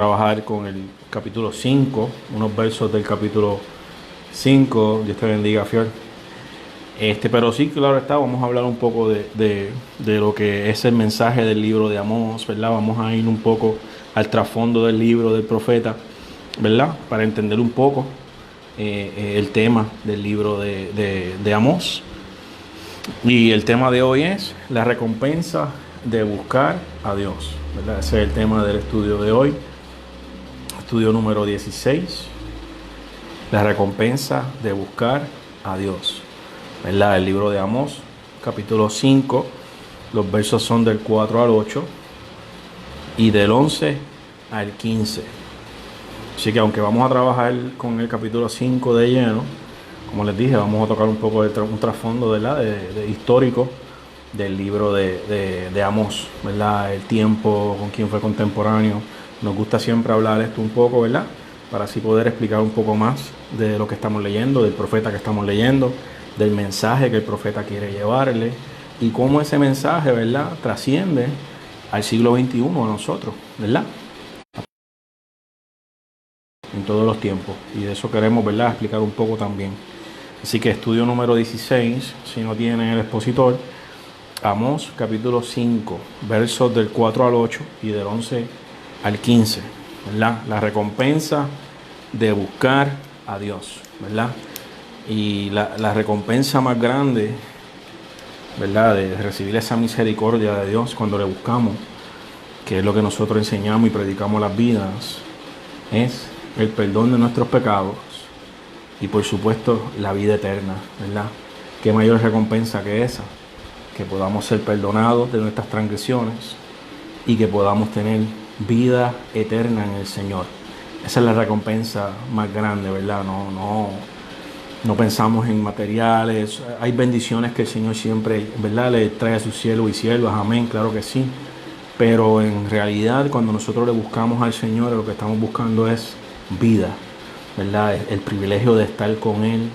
Trabajar con el capítulo 5, unos versos del capítulo 5. Dios te bendiga, Fior. Pero sí, claro está, vamos a hablar un poco de lo que es el mensaje del libro de Amós, ¿verdad? Vamos a ir un poco al trasfondo del libro del profeta, ¿verdad? Para entender un poco el tema del libro de Amós. Y el tema de hoy es la recompensa de buscar a Dios, ¿verdad? Ese es el tema del estudio de hoy. Estudio número 16, la recompensa de buscar a Dios, ¿verdad? El libro de Amós, capítulo 5, los versos son del 4 al 8 y del 11 al 15. Así que aunque vamos a trabajar con el capítulo 5 de lleno, como les dije, vamos a tocar un poco de un trasfondo, ¿verdad? De histórico del libro de Amós, ¿verdad? El tiempo, con quién fue contemporáneo. Nos gusta siempre hablar esto un poco, ¿verdad? Para así poder explicar un poco más de lo que estamos leyendo, del profeta que estamos leyendo, del mensaje que el profeta quiere llevarle y cómo ese mensaje, ¿verdad?, trasciende al siglo XXI a nosotros, ¿verdad? En todos los tiempos. Y de eso queremos, ¿verdad?, explicar un poco también. Así que estudio número 16, si no tienen el expositor, Amós capítulo 5, versos del 4 al 8 y del 11 al 15, ¿verdad? La recompensa de buscar a Dios, ¿verdad? Y la recompensa más grande, ¿verdad?, de recibir esa misericordia de Dios cuando le buscamos, que es lo que nosotros enseñamos y predicamos las vidas, es el perdón de nuestros pecados y por supuesto la vida eterna, ¿verdad? ¿Qué mayor recompensa que esa? Que podamos ser perdonados de nuestras transgresiones y que podamos tener vida eterna en el Señor. Esa es la recompensa más grande, ¿verdad? No pensamos en materiales. Hay bendiciones que el Señor siempre, ¿verdad?, le trae a sus siervos y siervas, amén, claro que sí. Pero en realidad, cuando nosotros le buscamos al Señor, lo que estamos buscando es vida, ¿verdad? El privilegio de estar con Él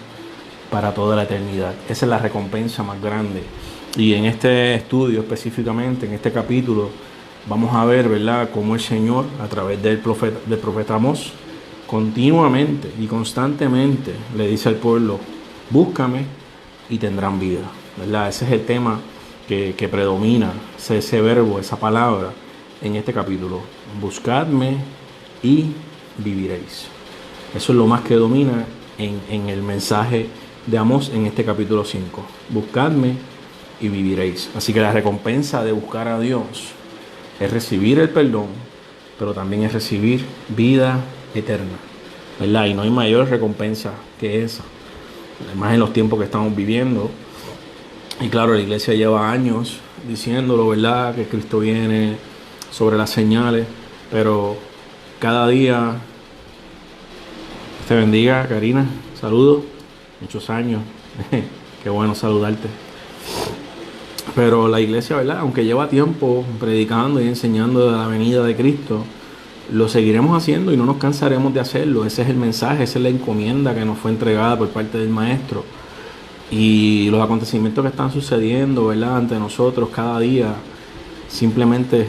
para toda la eternidad. Esa es la recompensa más grande. Y en este estudio específicamente, en este capítulo, vamos a ver, ¿verdad?, cómo el Señor, a través del profeta Amós, continuamente y constantemente le dice al pueblo: búscame y tendrán vida, ¿verdad? Ese es el tema que predomina, ese verbo, esa palabra en este capítulo: buscadme y viviréis. Eso es lo más que domina en el mensaje de Amós en este capítulo 5. Buscadme y viviréis. Así que la recompensa de buscar a Dios es recibir el perdón, pero también es recibir vida eterna, ¿verdad? Y no hay mayor recompensa que esa, además en los tiempos que estamos viviendo. Y claro, la iglesia lleva años diciéndolo, ¿verdad?, que Cristo viene, sobre las señales, pero cada día. Te bendiga, Karina, saludos, muchos años, qué bueno saludarte. Pero la iglesia, ¿verdad?, aunque lleva tiempo predicando y enseñando de la venida de Cristo, lo seguiremos haciendo y no nos cansaremos de hacerlo. Ese es el mensaje, esa es la encomienda que nos fue entregada por parte del Maestro. Y los acontecimientos que están sucediendo, ¿verdad?, ante nosotros cada día, simplemente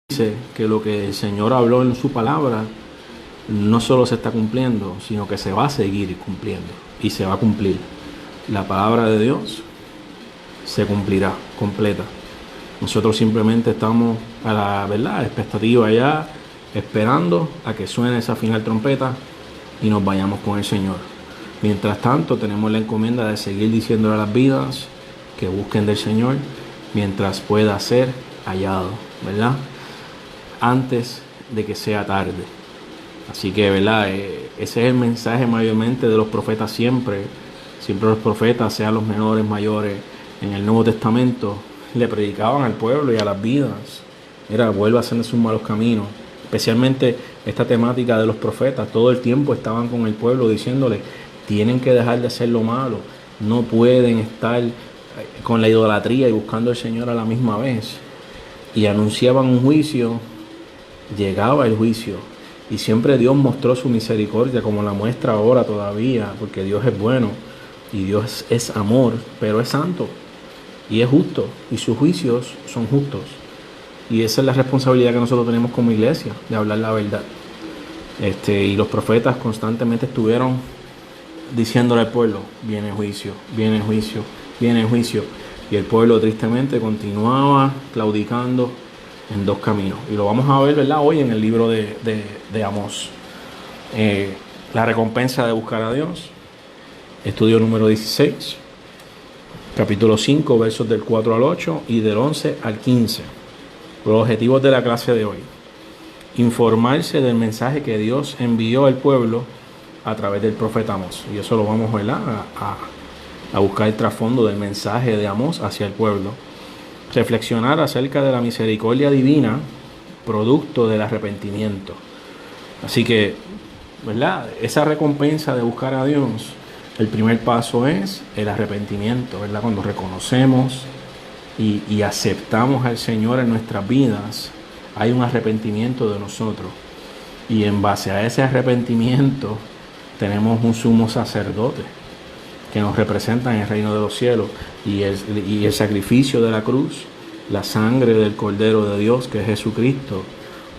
dice que lo que el Señor habló en su palabra no solo se está cumpliendo, sino que se va a seguir cumpliendo y se va a cumplir. La palabra de Dios se cumplirá completa. Nosotros simplemente estamos a la, ¿verdad?, expectativa ya, esperando a que suene esa final trompeta y nos vayamos con el Señor. Mientras tanto, tenemos la encomienda de seguir diciéndole a las vidas que busquen del Señor mientras pueda ser hallado, ¿verdad?, antes de que sea tarde. Así que, ¿verdad?, ese es el mensaje mayormente de los profetas siempre. Siempre los profetas, sean los menores, mayores, en el Nuevo Testamento, le predicaban al pueblo y a las vidas: mira, vuelva a hacer sus malos caminos. Especialmente esta temática de los profetas, todo el tiempo estaban con el pueblo diciéndole: tienen que dejar de hacer lo malo, no pueden estar con la idolatría y buscando al Señor a la misma vez. Y anunciaban un juicio, llegaba el juicio. Y siempre Dios mostró su misericordia, como la muestra ahora todavía, porque Dios es bueno y Dios es amor, pero es santo y es justo, y sus juicios son justos. Y esa es la responsabilidad que nosotros tenemos como iglesia, de hablar la verdad. Y los profetas constantemente estuvieron diciéndole al pueblo, viene juicio, viene juicio, viene juicio. Y el pueblo tristemente continuaba claudicando en dos caminos. Y lo vamos a ver, ¿verdad?, hoy en el libro de Amós. La recompensa de buscar a Dios. Estudio número 16, capítulo 5, versos del 4 al 8 y del 11 al 15. Los objetivos de la clase de hoy: informarse del mensaje que Dios envió al pueblo a través del profeta Amós. Y eso lo vamos, ¿verdad?, a buscar el trasfondo del mensaje de Amós hacia el pueblo. Reflexionar acerca de la misericordia divina, producto del arrepentimiento. Así que, ¿verdad?, esa recompensa de buscar a Dios, el primer paso es el arrepentimiento, ¿verdad? Cuando reconocemos y aceptamos al Señor en nuestras vidas, hay un arrepentimiento de nosotros. Y en base a ese arrepentimiento tenemos un sumo sacerdote que nos representa en el reino de los cielos. Y el sacrificio de la cruz, la sangre del Cordero de Dios, que es Jesucristo,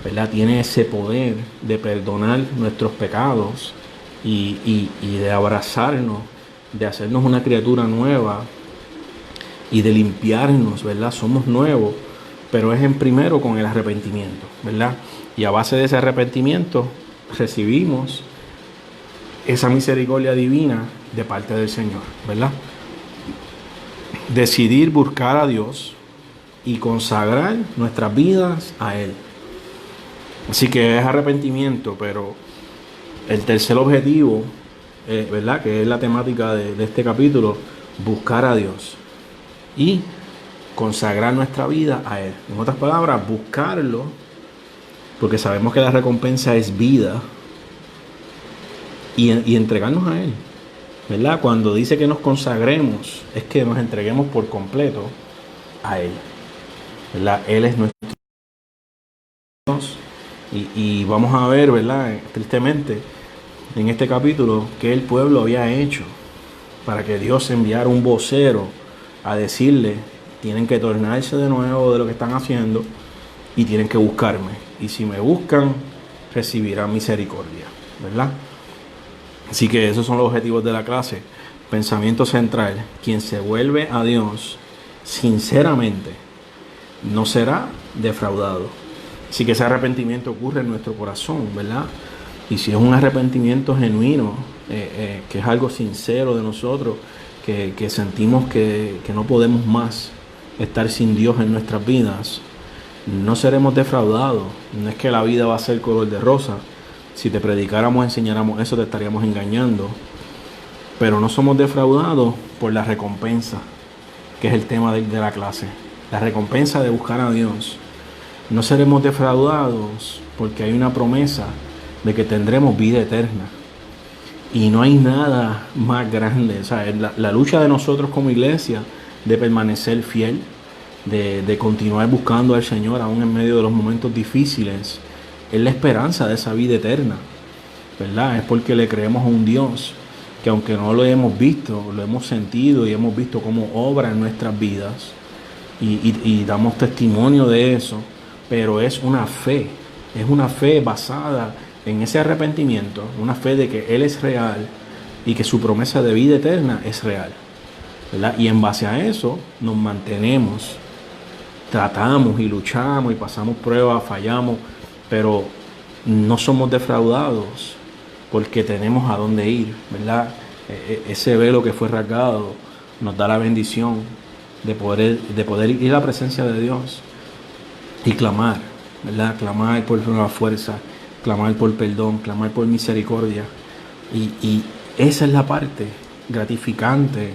¿verdad?, tiene ese poder de perdonar nuestros pecados y de abrazarnos, de hacernos una criatura nueva y de limpiarnos, ¿verdad? Somos nuevos, pero es en primero con el arrepentimiento, ¿verdad? Y a base de ese arrepentimiento recibimos esa misericordia divina de parte del Señor, ¿verdad? Decidir buscar a Dios y consagrar nuestras vidas a Él. Así que es arrepentimiento, pero el tercer objetivo, ¿verdad?, que es la temática de este capítulo, buscar a Dios y consagrar nuestra vida a Él. En otras palabras, buscarlo, porque sabemos que la recompensa es vida, y entregarnos a Él, ¿verdad? Cuando dice que nos consagremos, es que nos entreguemos por completo a Él, ¿verdad? Él es nuestro Dios. Y vamos a ver, ¿verdad?, tristemente, en este capítulo, que el pueblo había hecho para que Dios enviara un vocero a decirle: tienen que tornarse de nuevo de lo que están haciendo y tienen que buscarme. Y si me buscan, recibirán misericordia, ¿verdad? Así que esos son los objetivos de la clase. Pensamiento central: quien se vuelve a Dios sinceramente no será defraudado. Así que ese arrepentimiento ocurre en nuestro corazón, ¿verdad? Y si es un arrepentimiento genuino, que es algo sincero de nosotros, que sentimos que no podemos más estar sin Dios en nuestras vidas, no seremos defraudados. No es que la vida va a ser color de rosa. Si te predicáramos, enseñáramos eso, te estaríamos engañando. Pero no somos defraudados por la recompensa, que es el tema de la clase. La recompensa de buscar a Dios. No seremos defraudados porque hay una promesa de que tendremos vida eterna. Y no hay nada más grande. O sea, la lucha de nosotros como iglesia de permanecer fiel, de continuar buscando al Señor aún en medio de los momentos difíciles, es la esperanza de esa vida eterna, ¿verdad? Es porque le creemos a un Dios que, aunque no lo hemos visto, lo hemos sentido y hemos visto cómo obra en nuestras vidas y damos testimonio de eso, pero es una fe basada en ese arrepentimiento, una fe de que Él es real y que su promesa de vida eterna es real, ¿verdad? Y en base a eso nos mantenemos, tratamos y luchamos y pasamos pruebas, fallamos, pero no somos defraudados porque tenemos a dónde ir, ¿verdad? Ese velo que fue rasgado nos da la bendición de poder ir a la presencia de Dios y clamar, ¿verdad? Clamar por nueva fuerza, clamar por perdón, clamar por misericordia. Y esa es la parte gratificante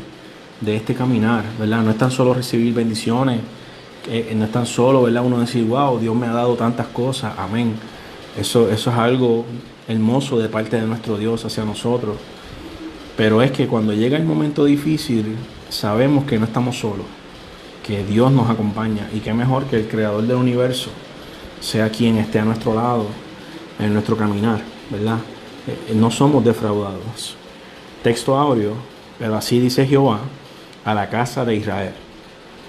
de este caminar, ¿verdad? No es tan solo recibir bendiciones, no es tan solo, ¿verdad?, uno decir: wow, Dios me ha dado tantas cosas, amén. Eso es algo hermoso de parte de nuestro Dios hacia nosotros. Pero es que cuando llega el momento difícil, sabemos que no estamos solos, que Dios nos acompaña, y qué mejor que el Creador del universo sea quien esté a nuestro lado en nuestro caminar, ¿verdad? No somos defraudados. Texto áureo: pero así dice Jehová a la casa de Israel: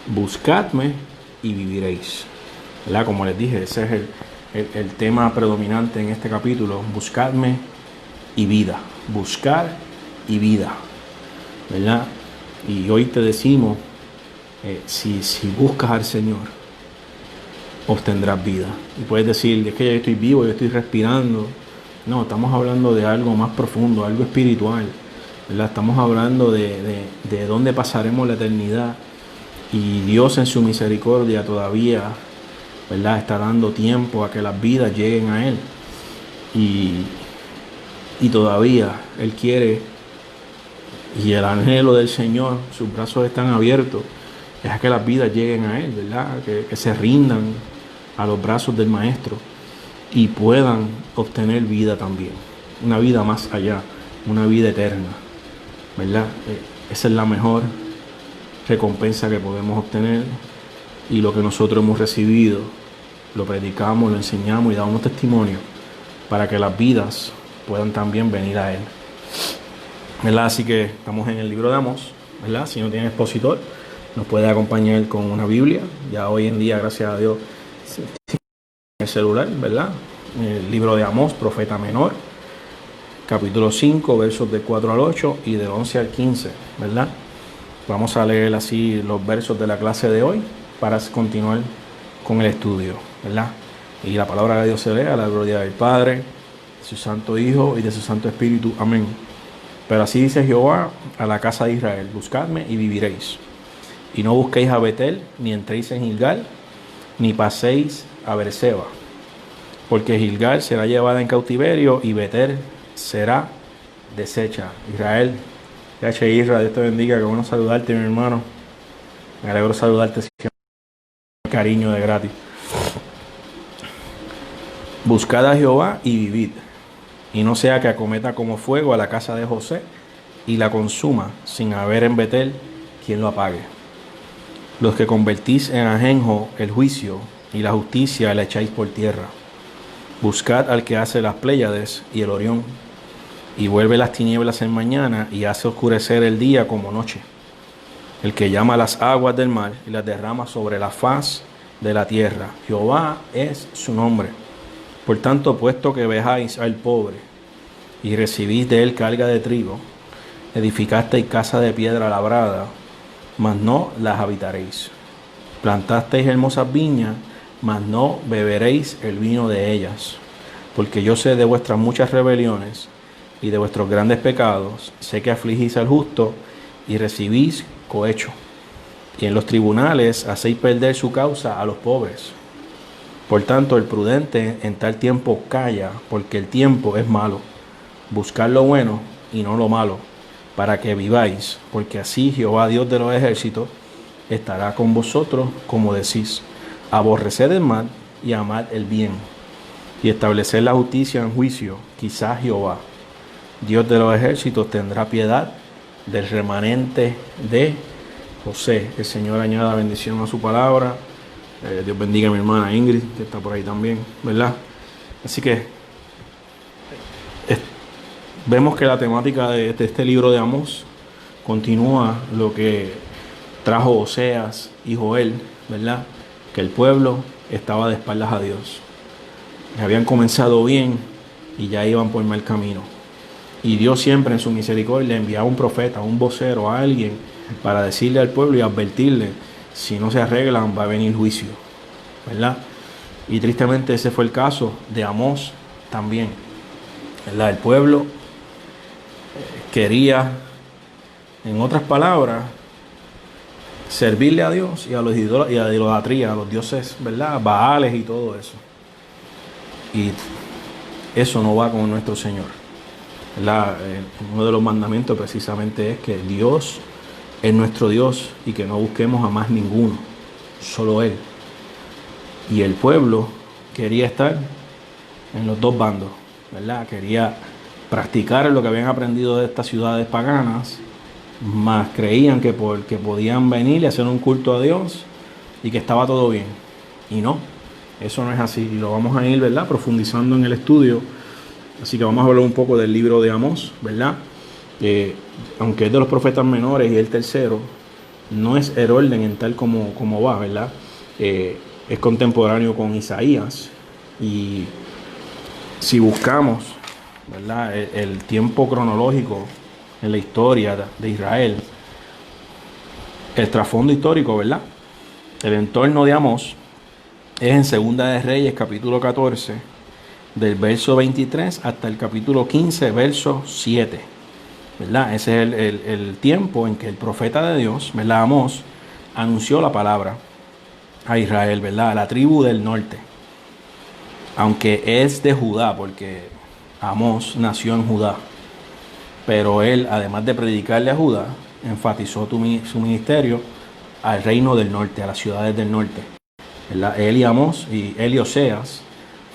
buscadme y viviréis. ¿verdad? Como les dije, ese es el tema predominante en este capítulo, buscarme y vida, buscar y vida, ¿verdad? Y hoy te decimos, si buscas al Señor, obtendrás vida. Y puedes decir, es que ya estoy vivo, yo estoy respirando. No, estamos hablando de algo más profundo, algo espiritual, ¿verdad? Estamos hablando de dónde pasaremos la eternidad. Y Dios en su misericordia todavía, ¿verdad?, está dando tiempo a que las vidas lleguen a Él. Y todavía Él quiere, y el anhelo del Señor, sus brazos están abiertos, es a que las vidas lleguen a Él, ¿verdad? Que se rindan a los brazos del Maestro y puedan obtener vida también, una vida más allá, una vida eterna, ¿verdad? Esa es la mejor recompensa que podemos obtener, y lo que nosotros hemos recibido lo predicamos, lo enseñamos y damos testimonio para que las vidas puedan también venir a Él, ¿verdad? Así que estamos en el libro de Amós, ¿verdad? Si no tiene expositor, nos puede acompañar con una Biblia. Ya hoy en día, gracias a Dios, el celular, ¿verdad? El libro de Amós, profeta menor, capítulo 5, versos del 4 al 8 y del 11 al 15, ¿verdad? Vamos a leer así los versos de la clase de hoy para continuar con el estudio, ¿verdad? Y la palabra de Dios se lea a la gloria del Padre, de su Santo Hijo y de su Santo Espíritu. Amén. Pero así dice Jehová a la casa de Israel: buscadme y viviréis. Y no busquéis a Betel, ni entréis en Gilgal, ni paséis a Beerseba, porque Gilgal será llevada en cautiverio y Betel será deshecha. Israel, Israel, Dios te bendiga, que bueno saludarte, mi hermano. Me alegro saludarte siempre, cariño de gratis. Buscad a Jehová y vivid, y no sea que acometa como fuego a la casa de José y la consuma, sin haber en Betel quien lo apague. Los que convertís en ajenjo el juicio y la justicia la echáis por tierra. Buscad al que hace las Pléyades y el Orión, y vuelve las tinieblas en mañana y hace oscurecer el día como noche. El que llama las aguas del mar y las derrama sobre la faz de la tierra. Jehová es su nombre. Por tanto, puesto que vejáis al pobre y recibís de él carga de trigo, edificasteis casa de piedra labrada, mas no las habitaréis. Plantasteis hermosas viñas, mas no beberéis el vino de ellas. Porque yo sé de vuestras muchas rebeliones y de vuestros grandes pecados, sé que afligís al justo y recibís cohecho, y en los tribunales hacéis perder su causa a los pobres. Por tanto, el prudente en tal tiempo calla, porque el tiempo es malo. Buscad lo bueno y no lo malo, para que viváis, porque así Jehová, Dios de los ejércitos, estará con vosotros, como decís: aborreced el mal y amad el bien, y estableced la justicia en juicio. Quizás Jehová, Dios de los ejércitos, tendrá piedad del remanente de José. El Señor añada bendición a su palabra. Dios bendiga a mi hermana Ingrid, que está por ahí también, ¿verdad? Así que vemos que la temática de este libro de Amós continúa lo que trajo Oseas y Joel, ¿verdad? Que el pueblo estaba de espaldas a Dios. Habían comenzado bien y ya iban por mal camino. Y Dios siempre en su misericordia enviaba un profeta, un vocero, a alguien para decirle al pueblo y advertirle: si no se arreglan va a venir juicio, ¿verdad? Y tristemente ese fue el caso de Amós también, ¿verdad? El pueblo quería, en otras palabras, servirle a Dios y a los ídolos y a la idolatría, a los dioses, ¿verdad? Baales y todo eso. Y eso no va con nuestro Señor, ¿verdad? Uno de los mandamientos precisamente es que Dios es nuestro Dios y que no busquemos a más ninguno, solo Él. Y el pueblo quería estar en los dos bandos, ¿verdad? Quería practicar lo que habían aprendido de estas ciudades paganas, más creían que porque podían venir y hacer un culto a Dios y que estaba todo bien. Y no, eso no es así. Y lo vamos a ir, ¿verdad?, profundizando en el estudio. Así que vamos a hablar un poco del libro de Amós, ¿verdad? Aunque es de los profetas menores y el tercero, no es el orden en tal como va, ¿verdad? es contemporáneo con Isaías. Y si buscamos, ¿verdad?, el tiempo cronológico en la historia de Israel, el trasfondo histórico, ¿verdad?, el entorno de Amós es en Segunda de Reyes, capítulo 14, del verso 23 hasta el capítulo 15, verso 7. ¿Verdad? Ese es el tiempo en que el profeta de Dios, ¿verdad?, Amós, anunció la palabra a Israel, ¿verdad?, a la tribu del norte. Aunque es de Judá, porque Amós nació en Judá. Pero él, además de predicarle a Judá, enfatizó su ministerio al reino del norte, a las ciudades del norte. ¿Verdad? Él y Amós y él y Oseas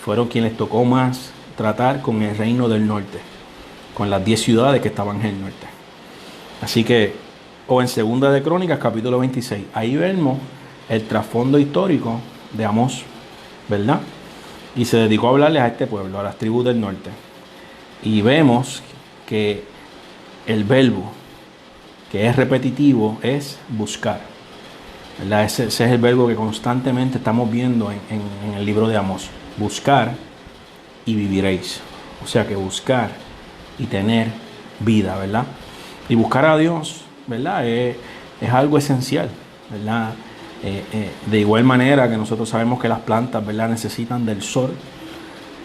fueron quienes tocó más tratar con el reino del norte, con las 10 ciudades que estaban en el norte. Así que, o en Segunda de Crónicas, capítulo 26, ahí vemos el trasfondo histórico de Amós, ¿verdad? Y se dedicó a hablarles a este pueblo, a las tribus del norte. Y vemos que el verbo, que es repetitivo, es buscar, ¿verdad? Ese es el verbo que constantemente estamos viendo en el libro de Amós. Buscar y viviréis. O sea que buscar y tener vida, ¿verdad? Y buscar a Dios, ¿verdad?, es algo esencial, ¿verdad? De igual manera que nosotros sabemos que las plantas, ¿verdad?, necesitan del sol,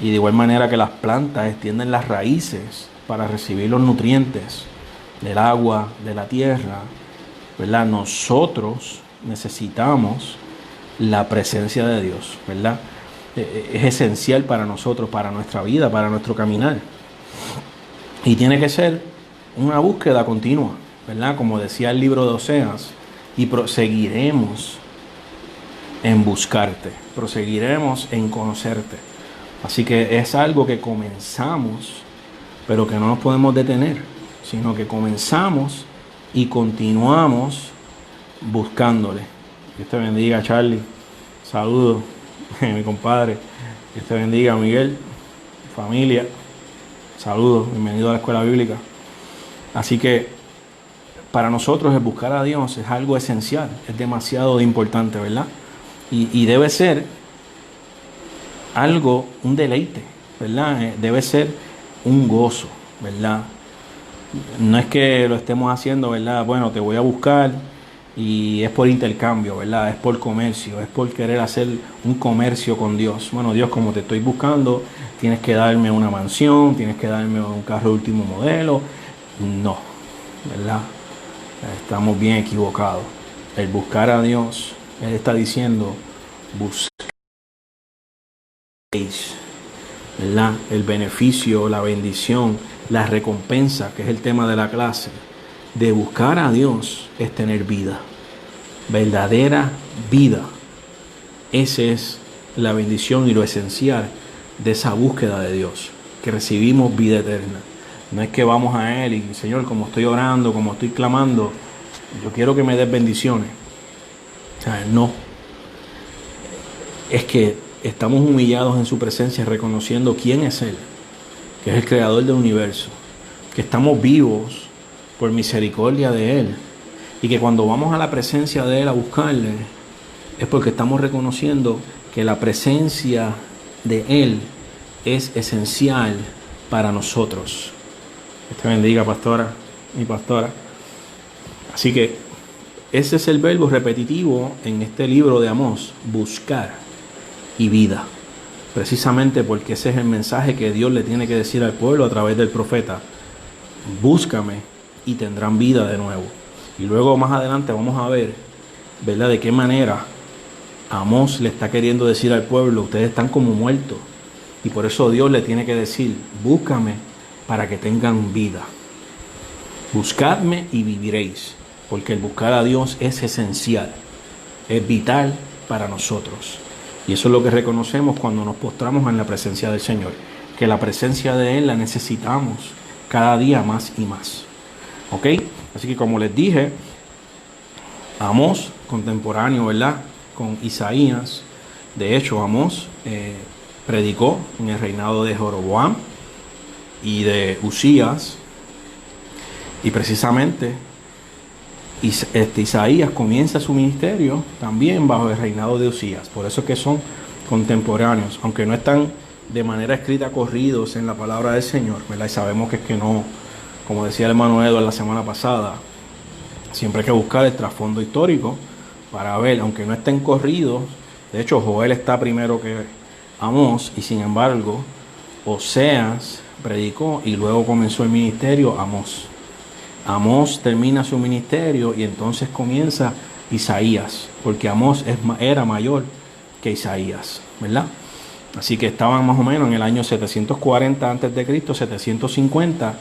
y de igual manera que las plantas extienden las raíces para recibir los nutrientes del agua, de la tierra, ¿verdad?, nosotros necesitamos la presencia de Dios, ¿verdad? Es esencial para nosotros, para nuestra vida, para nuestro caminar. Y tiene que ser una búsqueda continua, ¿verdad? Como decía el libro de Oseas, y proseguiremos en buscarte, proseguiremos en conocerte. Así que es algo que comenzamos, pero que no nos podemos detener, sino que comenzamos y continuamos buscándole. Dios te bendiga, Charlie. Saludos, mi compadre. Dios te bendiga, Miguel. Familia. Saludos, bienvenido a la escuela bíblica. Así que para nosotros el buscar a Dios es algo esencial, es demasiado importante, ¿verdad? Y debe ser algo, un deleite, ¿verdad? Debe ser un gozo, ¿verdad? No es que lo estemos haciendo, ¿verdad? Bueno, te voy a buscar y es por intercambio, ¿verdad? Es por comercio, es por querer hacer un comercio con Dios. Bueno, Dios, como te estoy buscando, tienes que darme una mansión, tienes que darme un carro de último modelo. No, ¿verdad? Estamos bien equivocados. El buscar a Dios, Él está diciendo, busquéis, ¿verdad?, el beneficio, la bendición, la recompensa, que es el tema de la clase. De buscar a Dios es tener vida, verdadera vida. Esa es la bendición y lo esencial de esa búsqueda de Dios, que recibimos vida eterna. No es que vamos a Él y, Señor, como estoy orando, como estoy clamando, yo quiero que me des bendiciones. O sea, no. Es que estamos humillados en su presencia, reconociendo quién es Él, que es el creador del universo, que estamos vivos por misericordia de Él, y que cuando vamos a la presencia de Él a buscarle, es porque estamos reconociendo que la presencia de Él es esencial para nosotros. Dios te bendiga, pastora, mi pastora. Así que ese es el verbo repetitivo en este libro de Amós, buscar y vida. Precisamente porque ese es el mensaje que Dios le tiene que decir al pueblo a través del profeta. Búscame y tendrán vida de nuevo. Y luego más adelante vamos a ver, ¿verdad?, de qué manera Amós le está queriendo decir al pueblo, ustedes están como muertos. Y por eso Dios le tiene que decir, búscame para que tengan vida. Buscadme y viviréis. Porque el buscar a Dios es esencial, es vital para nosotros. Y eso es lo que reconocemos cuando nos postramos en la presencia del Señor. Que la presencia de Él la necesitamos cada día más y más. ¿Ok? Así que como les dije, Amós, contemporáneo, ¿verdad?, con Isaías. De hecho, Amós predicó en el reinado de Jeroboam y de Usías. Y precisamente Isaías comienza su ministerio también bajo el reinado de Usías. Por eso es que son contemporáneos, aunque no están de manera escrita corridos en la palabra del Señor, ¿verdad? Y sabemos que es que no, como decía el hermano Edward la semana pasada, siempre hay que buscar el trasfondo histórico para ver, aunque no estén corridos. De hecho, Joel está primero que Amós, y sin embargo, Oseas predicó y luego comenzó el ministerio Amós. Amós termina su ministerio y entonces comienza Isaías, porque Amós era mayor que Isaías, ¿verdad? Así que estaban más o menos en el año 740 a.C., 750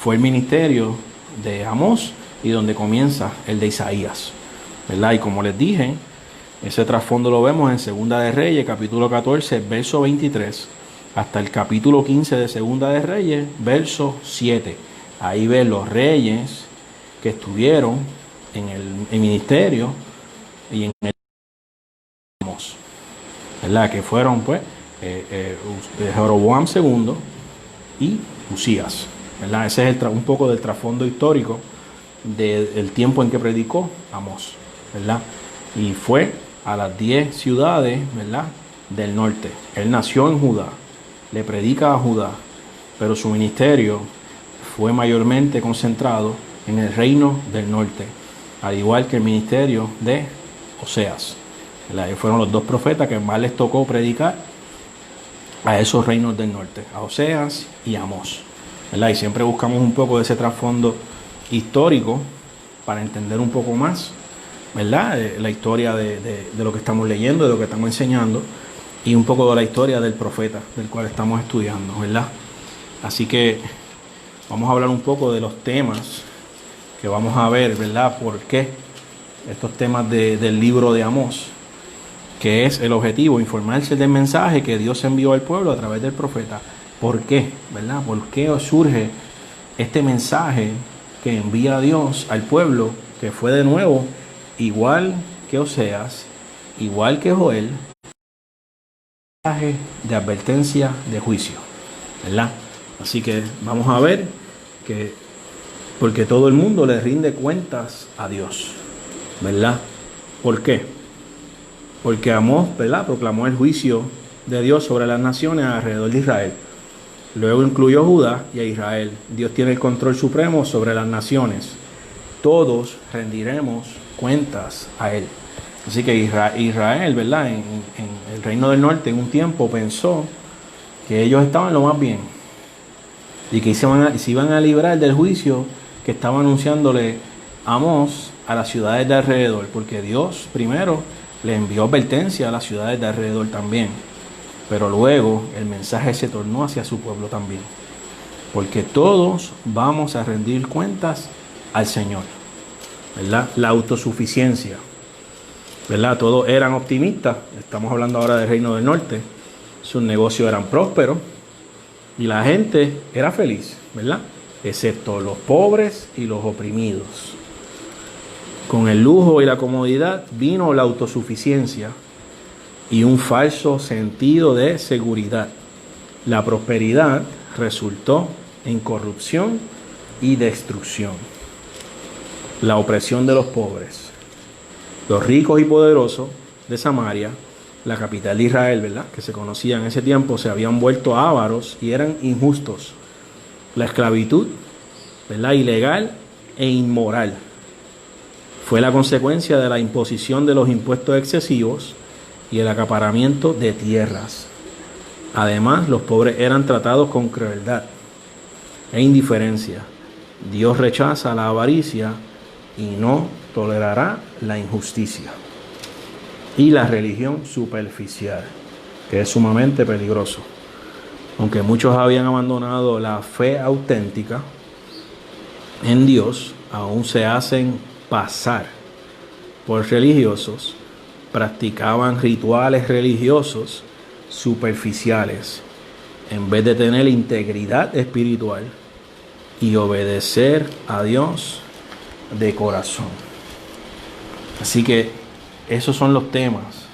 fue el ministerio de Amós y donde comienza el de Isaías, ¿verdad? Y como les dije, ese trasfondo lo vemos en Segunda de Reyes, capítulo 14, verso 23, hasta el capítulo 15 de Segunda de Reyes, verso 7. Ahí ven los reyes que estuvieron en el ministerio y en el Amós, ¿verdad? Que fueron pues Jeroboam II y Usías, ¿verdad? Ese es un poco del trasfondo histórico del tiempo en que predicó Amós, ¿verdad? Y fue a las 10 ciudades, ¿verdad?, del norte. Él nació en Judá, le predica a Judá, pero su ministerio fue mayormente concentrado en el reino del norte, al igual que el ministerio de Oseas, ¿verdad? Fueron los dos profetas que más les tocó predicar a esos reinos del norte, a Oseas y a Amós, ¿verdad? Y siempre buscamos un poco de ese trasfondo histórico para entender un poco más, ¿verdad?, la historia de lo que estamos leyendo, de lo que estamos enseñando, y un poco de la historia del profeta del cual estamos estudiando, ¿verdad? Así que vamos a hablar un poco de los temas que vamos a ver, ¿verdad? ¿Por qué estos temas del libro de Amós? Que es el objetivo, informarse del mensaje que Dios envió al pueblo a través del profeta. ¿Por qué? ¿Verdad? ¿Por qué surge este mensaje que envía Dios al pueblo, que fue de nuevo igual que Oseas, igual que Joel, mensaje de advertencia, de juicio, ¿verdad? Así que vamos a ver que porque todo el mundo le rinde cuentas a Dios, ¿verdad? ¿Por qué? Porque Amós, ¿verdad?, proclamó el juicio de Dios sobre las naciones alrededor de Israel. Luego incluyó Judá y a Israel. Dios tiene el control supremo sobre las naciones. Todos rendiremos cuentas a Él. Así que Israel, ¿verdad?, en el reino del norte en un tiempo pensó que ellos estaban lo más bien y que se iban a librar del juicio que estaba anunciándole Amós a las ciudades de alrededor, porque Dios primero le envió advertencia a las ciudades de alrededor también, pero luego el mensaje se tornó hacia su pueblo también, porque todos vamos a rendir cuentas al Señor, ¿verdad? La autosuficiencia, ¿verdad? Todos eran optimistas. Estamos hablando ahora del reino del norte. Sus negocios eran prósperos y la gente era feliz, ¿verdad?, excepto los pobres y los oprimidos. Con el lujo y la comodidad vino la autosuficiencia y un falso sentido de seguridad. La prosperidad resultó en corrupción y destrucción. La opresión de los pobres. Los ricos y poderosos de Samaria, la capital de Israel, ¿verdad?, que se conocía en ese tiempo, se habían vuelto ávaros y eran injustos. La esclavitud, ¿verdad?, ilegal e inmoral, fue la consecuencia de la imposición de los impuestos excesivos y el acaparamiento de tierras. Además, los pobres eran tratados con crueldad e indiferencia. Dios rechaza la avaricia y no tolerará la injusticia. Y la religión superficial, que es sumamente peligroso. Aunque muchos habían abandonado la fe auténtica en Dios, aún se hacen pasar por religiosos, practicaban rituales religiosos superficiales en vez de tener integridad espiritual y obedecer a Dios de corazón. Así que esos son los temas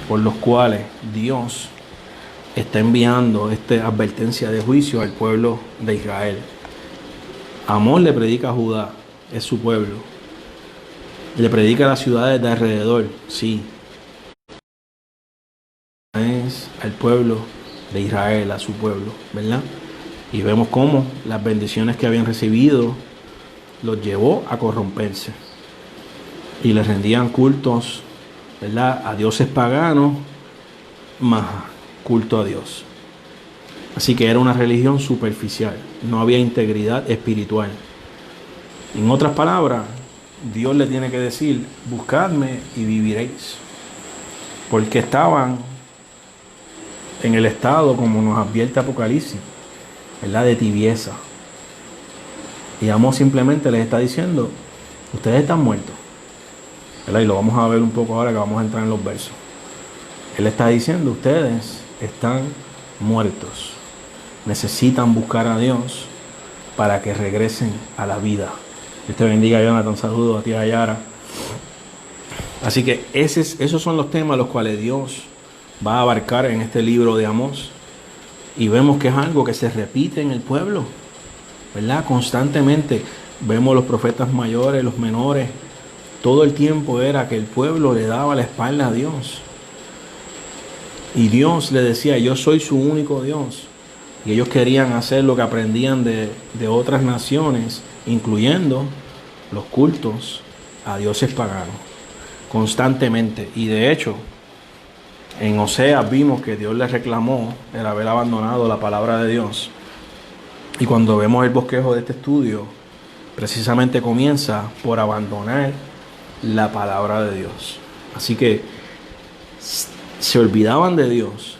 por los cuales Dios está enviando esta advertencia de juicio al pueblo de Israel. Amós le predica a Judá, es su pueblo, Le predica a las ciudades de alrededor, sí. Es al pueblo de Israel, a su pueblo, ¿verdad? Y vemos cómo las bendiciones que habían recibido los llevó a corromperse. Y les rendían cultos, ¿verdad?, a dioses paganos, más culto a Dios. Así que era una religión superficial, no había integridad espiritual. En otras palabras, Dios le tiene que decir: buscadme y viviréis. Porque estaban en el estado, como nos advierte Apocalipsis, ¿verdad?, de tibieza. Y Amós simplemente les está diciendo: ustedes están muertos, ¿verdad? Y lo vamos a ver un poco ahora que vamos a entrar en los versos. Él está diciendo: ustedes están muertos. Necesitan buscar a Dios para que regresen a la vida. Dios te bendiga, Jonathan. Saludos a ti, Ayara. Así que esos son los temas los cuales Dios va a abarcar en este libro de Amós. Y vemos que es algo que se repite en el pueblo, ¿verdad? Constantemente vemos los profetas mayores, los menores. Todo el tiempo era que el pueblo le daba la espalda a Dios. Y Dios le decía: yo soy su único Dios. Y ellos querían hacer lo que aprendían de otras naciones, incluyendo los cultos a dioses paganos, constantemente. Y de hecho, en Oseas vimos que Dios les reclamó el haber abandonado la palabra de Dios. Y cuando vemos el bosquejo de este estudio, precisamente comienza por abandonar la palabra de Dios. Así que se olvidaban de Dios,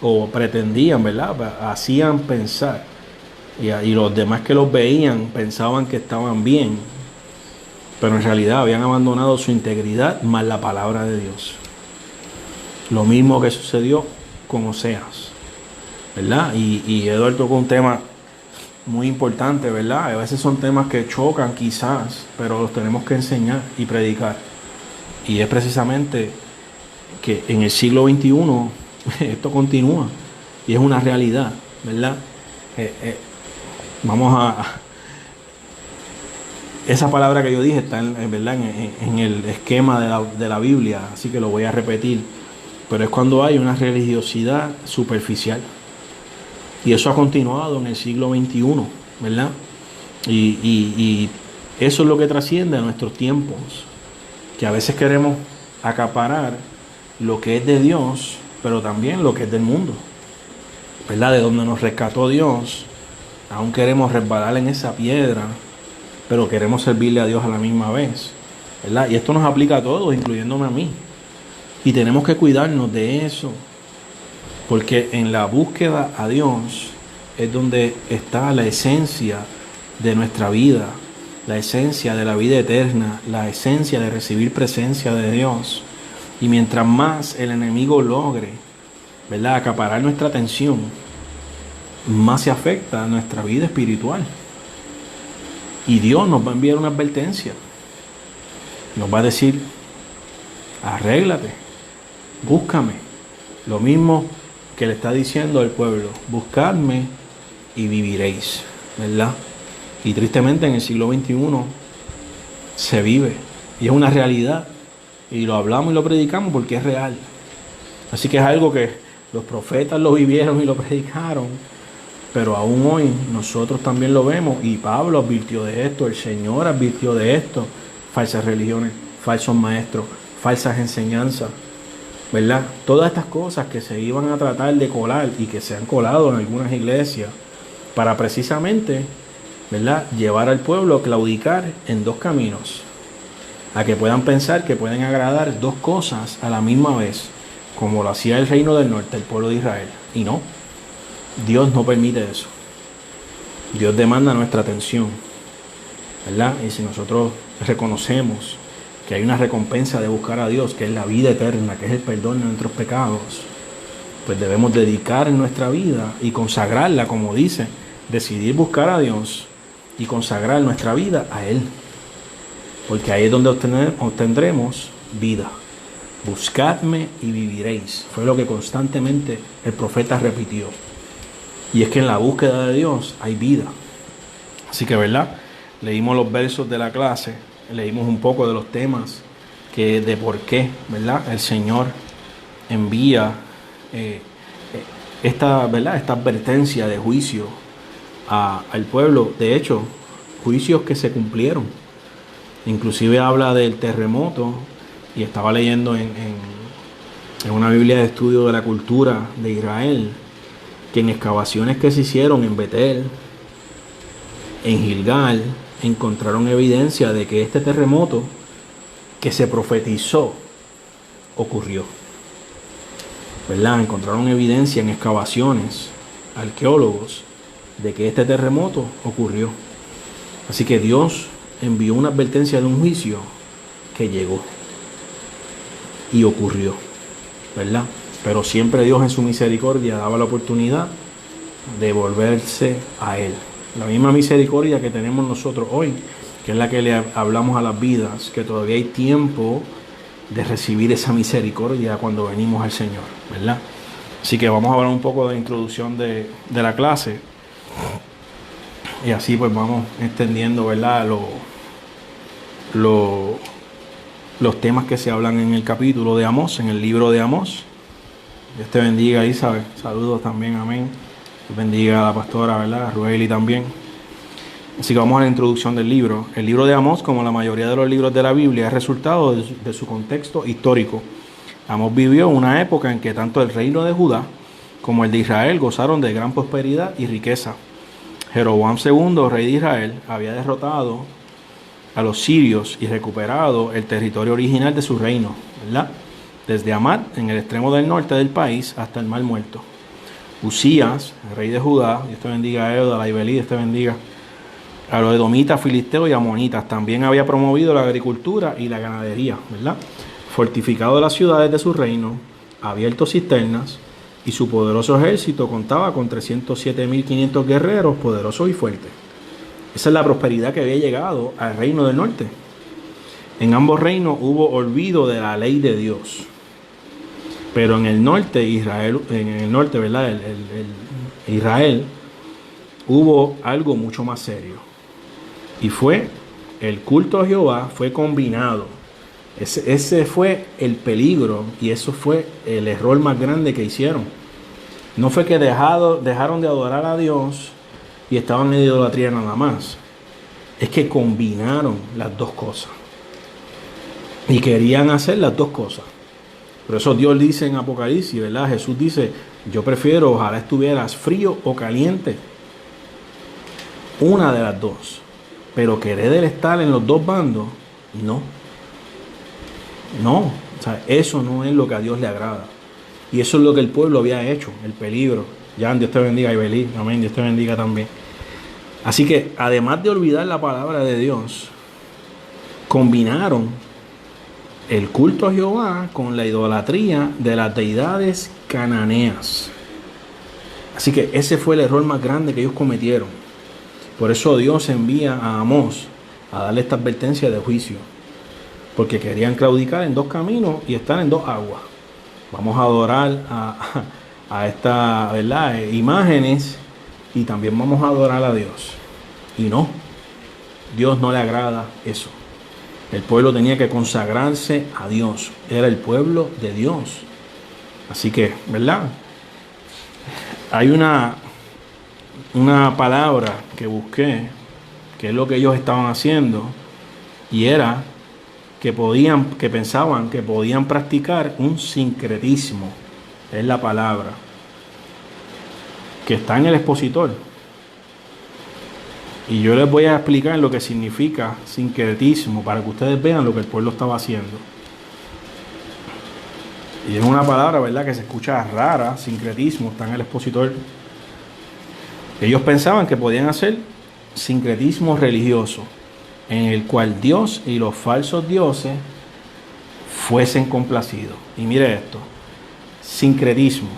o pretendían, ¿verdad? Hacían pensar, y los demás que los veían pensaban que estaban bien, pero en realidad habían abandonado su integridad más la palabra de Dios. Lo mismo que sucedió con Oseas, ¿verdad? Y Eduardo tocó un tema muy importante, ¿verdad? A veces son temas que chocan quizás, pero los tenemos que enseñar y predicar. Y es precisamente que en el siglo XXI esto continúa y es una realidad, ¿verdad? Esa palabra que yo dije está ¿verdad?, en el esquema de la Biblia, así que lo voy a repetir. Pero es cuando hay una religiosidad superficial. Y eso ha continuado en el siglo XXI, ¿verdad? Y eso es lo que trasciende a nuestros tiempos. Que a veces queremos acaparar lo que es de Dios, pero también lo que es del mundo, ¿verdad? De donde nos rescató Dios, aún queremos resbalar en esa piedra, pero queremos servirle a Dios a la misma vez, ¿verdad? Y esto nos aplica a todos, incluyéndome a mí. Y tenemos que cuidarnos de eso, porque en la búsqueda a Dios es donde está la esencia de nuestra vida, la esencia de la vida eterna, la esencia de recibir presencia de Dios. Y mientras más el enemigo logre, ¿verdad?, acaparar nuestra atención, más se afecta a nuestra vida espiritual. Y Dios nos va a enviar una advertencia. Nos va a decir: arréglate, búscame. Lo mismo que le está diciendo al pueblo: buscadme y viviréis, ¿verdad? Y tristemente en el siglo XXI se vive. Y es una realidad. Y lo hablamos y lo predicamos porque es real. Así que es algo que los profetas lo vivieron y lo predicaron, pero aún hoy nosotros también lo vemos. Y Pablo advirtió de esto, el Señor advirtió de esto: falsas religiones, falsos maestros, falsas enseñanzas, ¿verdad? Todas estas cosas que se iban a tratar de colar y que se han colado en algunas iglesias para precisamente, ¿verdad?, llevar al pueblo a claudicar en dos caminos, a que puedan pensar que pueden agradar dos cosas a la misma vez, como lo hacía el reino del norte, el pueblo de Israel. Y no, Dios no permite eso. Dios demanda nuestra atención, ¿verdad? Y si nosotros reconocemos que hay una recompensa de buscar a Dios, que es la vida eterna, que es el perdón de nuestros pecados, pues debemos dedicar nuestra vida y consagrarla, como dice, decidir buscar a Dios y consagrar nuestra vida a Él. Porque ahí es donde obtendremos vida. Buscadme y viviréis. Fue lo que constantemente el profeta repitió. Y es que en la búsqueda de Dios hay vida. Así que, ¿verdad? Leímos los versos de la clase leímos un poco de los temas de por qué, ¿verdad?, el Señor envía ¿verdad?, esta advertencia de juicio al pueblo. De hecho, juicios que se cumplieron. Inclusive habla del terremoto, y estaba leyendo en una Biblia de estudio de la cultura de Israel, que en excavaciones que se hicieron en Betel, en Gilgal, encontraron evidencia de que este terremoto que se profetizó ocurrió, ¿verdad? Encontraron evidencia en excavaciones, arqueólogos, de que este terremoto ocurrió. Así que Dios envió una advertencia de un juicio que llegó y ocurrió, ¿verdad? Pero siempre Dios en su misericordia daba la oportunidad de volverse a Él. La misma misericordia que tenemos nosotros hoy, que es la que le hablamos a las vidas, que todavía hay tiempo de recibir esa misericordia cuando venimos al Señor, ¿verdad? Así que vamos a hablar un poco de la introducción de la clase, y así pues vamos extendiendo, ¿verdad?, los temas que se hablan en el capítulo de Amós, en el libro de Amós. Dios te bendiga, Isabel. Saludos también, amén. Dios bendiga a la pastora, ¿verdad?, a Rueli también. Así que vamos a la introducción del libro. El libro de Amós, como la mayoría de los libros de la Biblia, es resultado de su contexto histórico. Amós vivió una época en que tanto el reino de Judá como el de Israel gozaron de gran prosperidad y riqueza. Jeroboam II, rey de Israel, había derrotado a los sirios y recuperado el territorio original de su reino, ¿verdad?, desde Amad, en el extremo del norte del país, hasta el Mar Muerto. Usías, rey de Judá, Dios te bendiga a Euda, la Ibelí, Dios te bendiga, a los edomitas, filisteos y amonitas, también había promovido la agricultura y la ganadería, ¿verdad?, fortificado las ciudades de su reino, abierto cisternas, y su poderoso ejército contaba con 307.500 guerreros poderosos y fuertes. Esa es la prosperidad que había llegado al reino del norte. En ambos reinos hubo olvido de la ley de Dios. Pero en el norte, ¿verdad?, Israel, hubo algo mucho más serio. Y fue el culto a Jehová fue combinado. Ese fue el peligro, y eso fue el error más grande que hicieron. No fue que dejaron de adorar a Dios y estaban en idolatría nada más. Es que combinaron las dos cosas. Y querían hacer las dos cosas. Por eso Dios dice en Apocalipsis, ¿verdad? Jesús dice, yo prefiero, ojalá estuvieras frío o caliente. Una de las dos. Pero querer estar en los dos bandos, no. No, o sea, eso no es lo que a Dios le agrada. Y eso es lo que el pueblo había hecho, el peligro. Jan, Dios te bendiga, Ibelí, amén, Dios te bendiga también. Así que, además de olvidar la palabra de Dios, combinaron el culto a Jehová con la idolatría de las deidades cananeas. Así que ese fue el error más grande que ellos cometieron. Por eso Dios envía a Amós a darle esta advertencia de juicio. Porque querían claudicar en dos caminos y estar en dos aguas. Vamos a adorar a estas, ¿verdad?, imágenes, y también vamos a adorar a Dios. Y no, Dios no le agrada eso. El pueblo tenía que consagrarse a Dios. Era el pueblo de Dios. Así que, ¿verdad?, hay una palabra que busqué, que es lo que ellos estaban haciendo, y era que pensaban que podían practicar un sincretismo. Es la palabra que está en el expositor. Y yo les voy a explicar lo que significa sincretismo para que ustedes vean lo que el pueblo estaba haciendo. Y es una palabra, ¿verdad?, que se escucha rara, sincretismo, está en el expositor. Ellos pensaban que podían hacer sincretismo religioso, en el cual Dios y los falsos dioses fuesen complacidos. Y mire esto, sincretismo,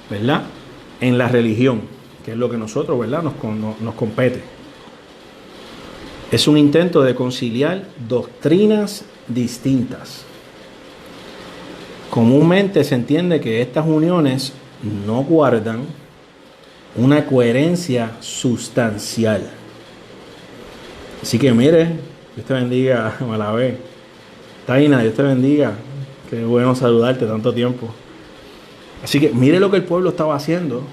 ¿verdad?, en la religión, que es lo que nosotros, ¿verdad?, nos compete. Es un intento de conciliar doctrinas distintas. Comúnmente se entiende que estas uniones no guardan una coherencia sustancial. Así que mire Dios te bendiga, Malabé. Taina, Dios te bendiga. Qué bueno saludarte tanto tiempo. Así que mire lo que el pueblo estaba haciendo,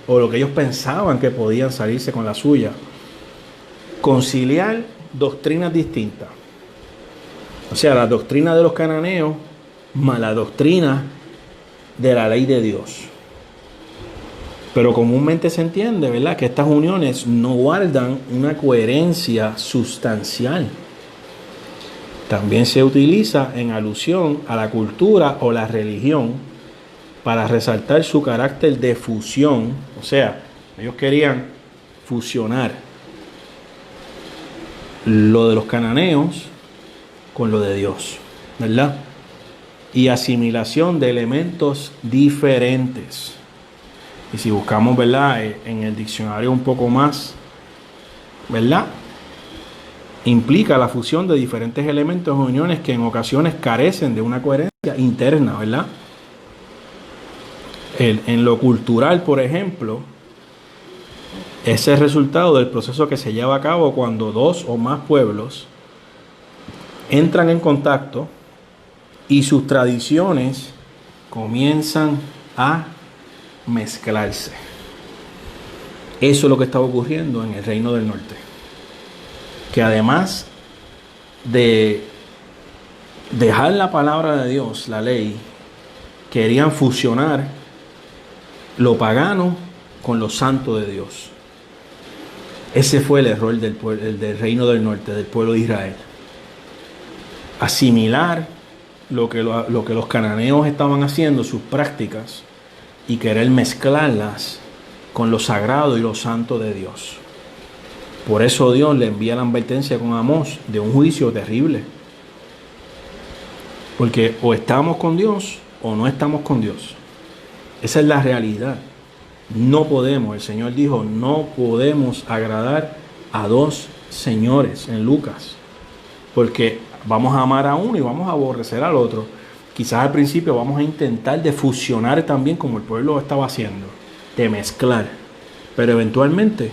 o lo que ellos pensaban que podían salirse con la suya. Conciliar doctrinas distintas. O sea, la doctrina de los cananeos más la doctrina de la ley de Dios. Pero comúnmente se entiende, ¿verdad?, que estas uniones no guardan una coherencia sustancial. También se utiliza en alusión a la cultura o la religión para resaltar su carácter de fusión. O sea, ellos querían fusionar lo de los cananeos con lo de Dios, ¿verdad? Y asimilación de elementos diferentes. Y si buscamos, ¿verdad?, en el diccionario un poco más, ¿verdad?, implica la fusión de diferentes elementos o uniones que en ocasiones carecen de una coherencia interna, ¿verdad? En lo cultural, por ejemplo, es el resultado del proceso que se lleva a cabo cuando dos o más pueblos entran en contacto y sus tradiciones comienzan a mezclarse. Eso es lo que estaba ocurriendo en el Reino del Norte, que además de dejar la palabra de Dios, la ley, querían fusionar lo pagano con lo santo de Dios. Ese fue el error del Reino del Norte, del pueblo de Israel. Asimilar lo que los cananeos estaban haciendo, sus prácticas, y querer mezclarlas con lo sagrado y lo santo de Dios. Por eso Dios le envía la advertencia con Amós de un juicio terrible. Porque o estamos con Dios o no estamos con Dios. Esa es la realidad. No podemos, el Señor dijo, no podemos agradar a dos señores en Lucas. Porque vamos a amar a uno y vamos a aborrecer al otro. Quizás al principio vamos a intentar de fusionar también como el pueblo lo estaba haciendo, de mezclar. Pero eventualmente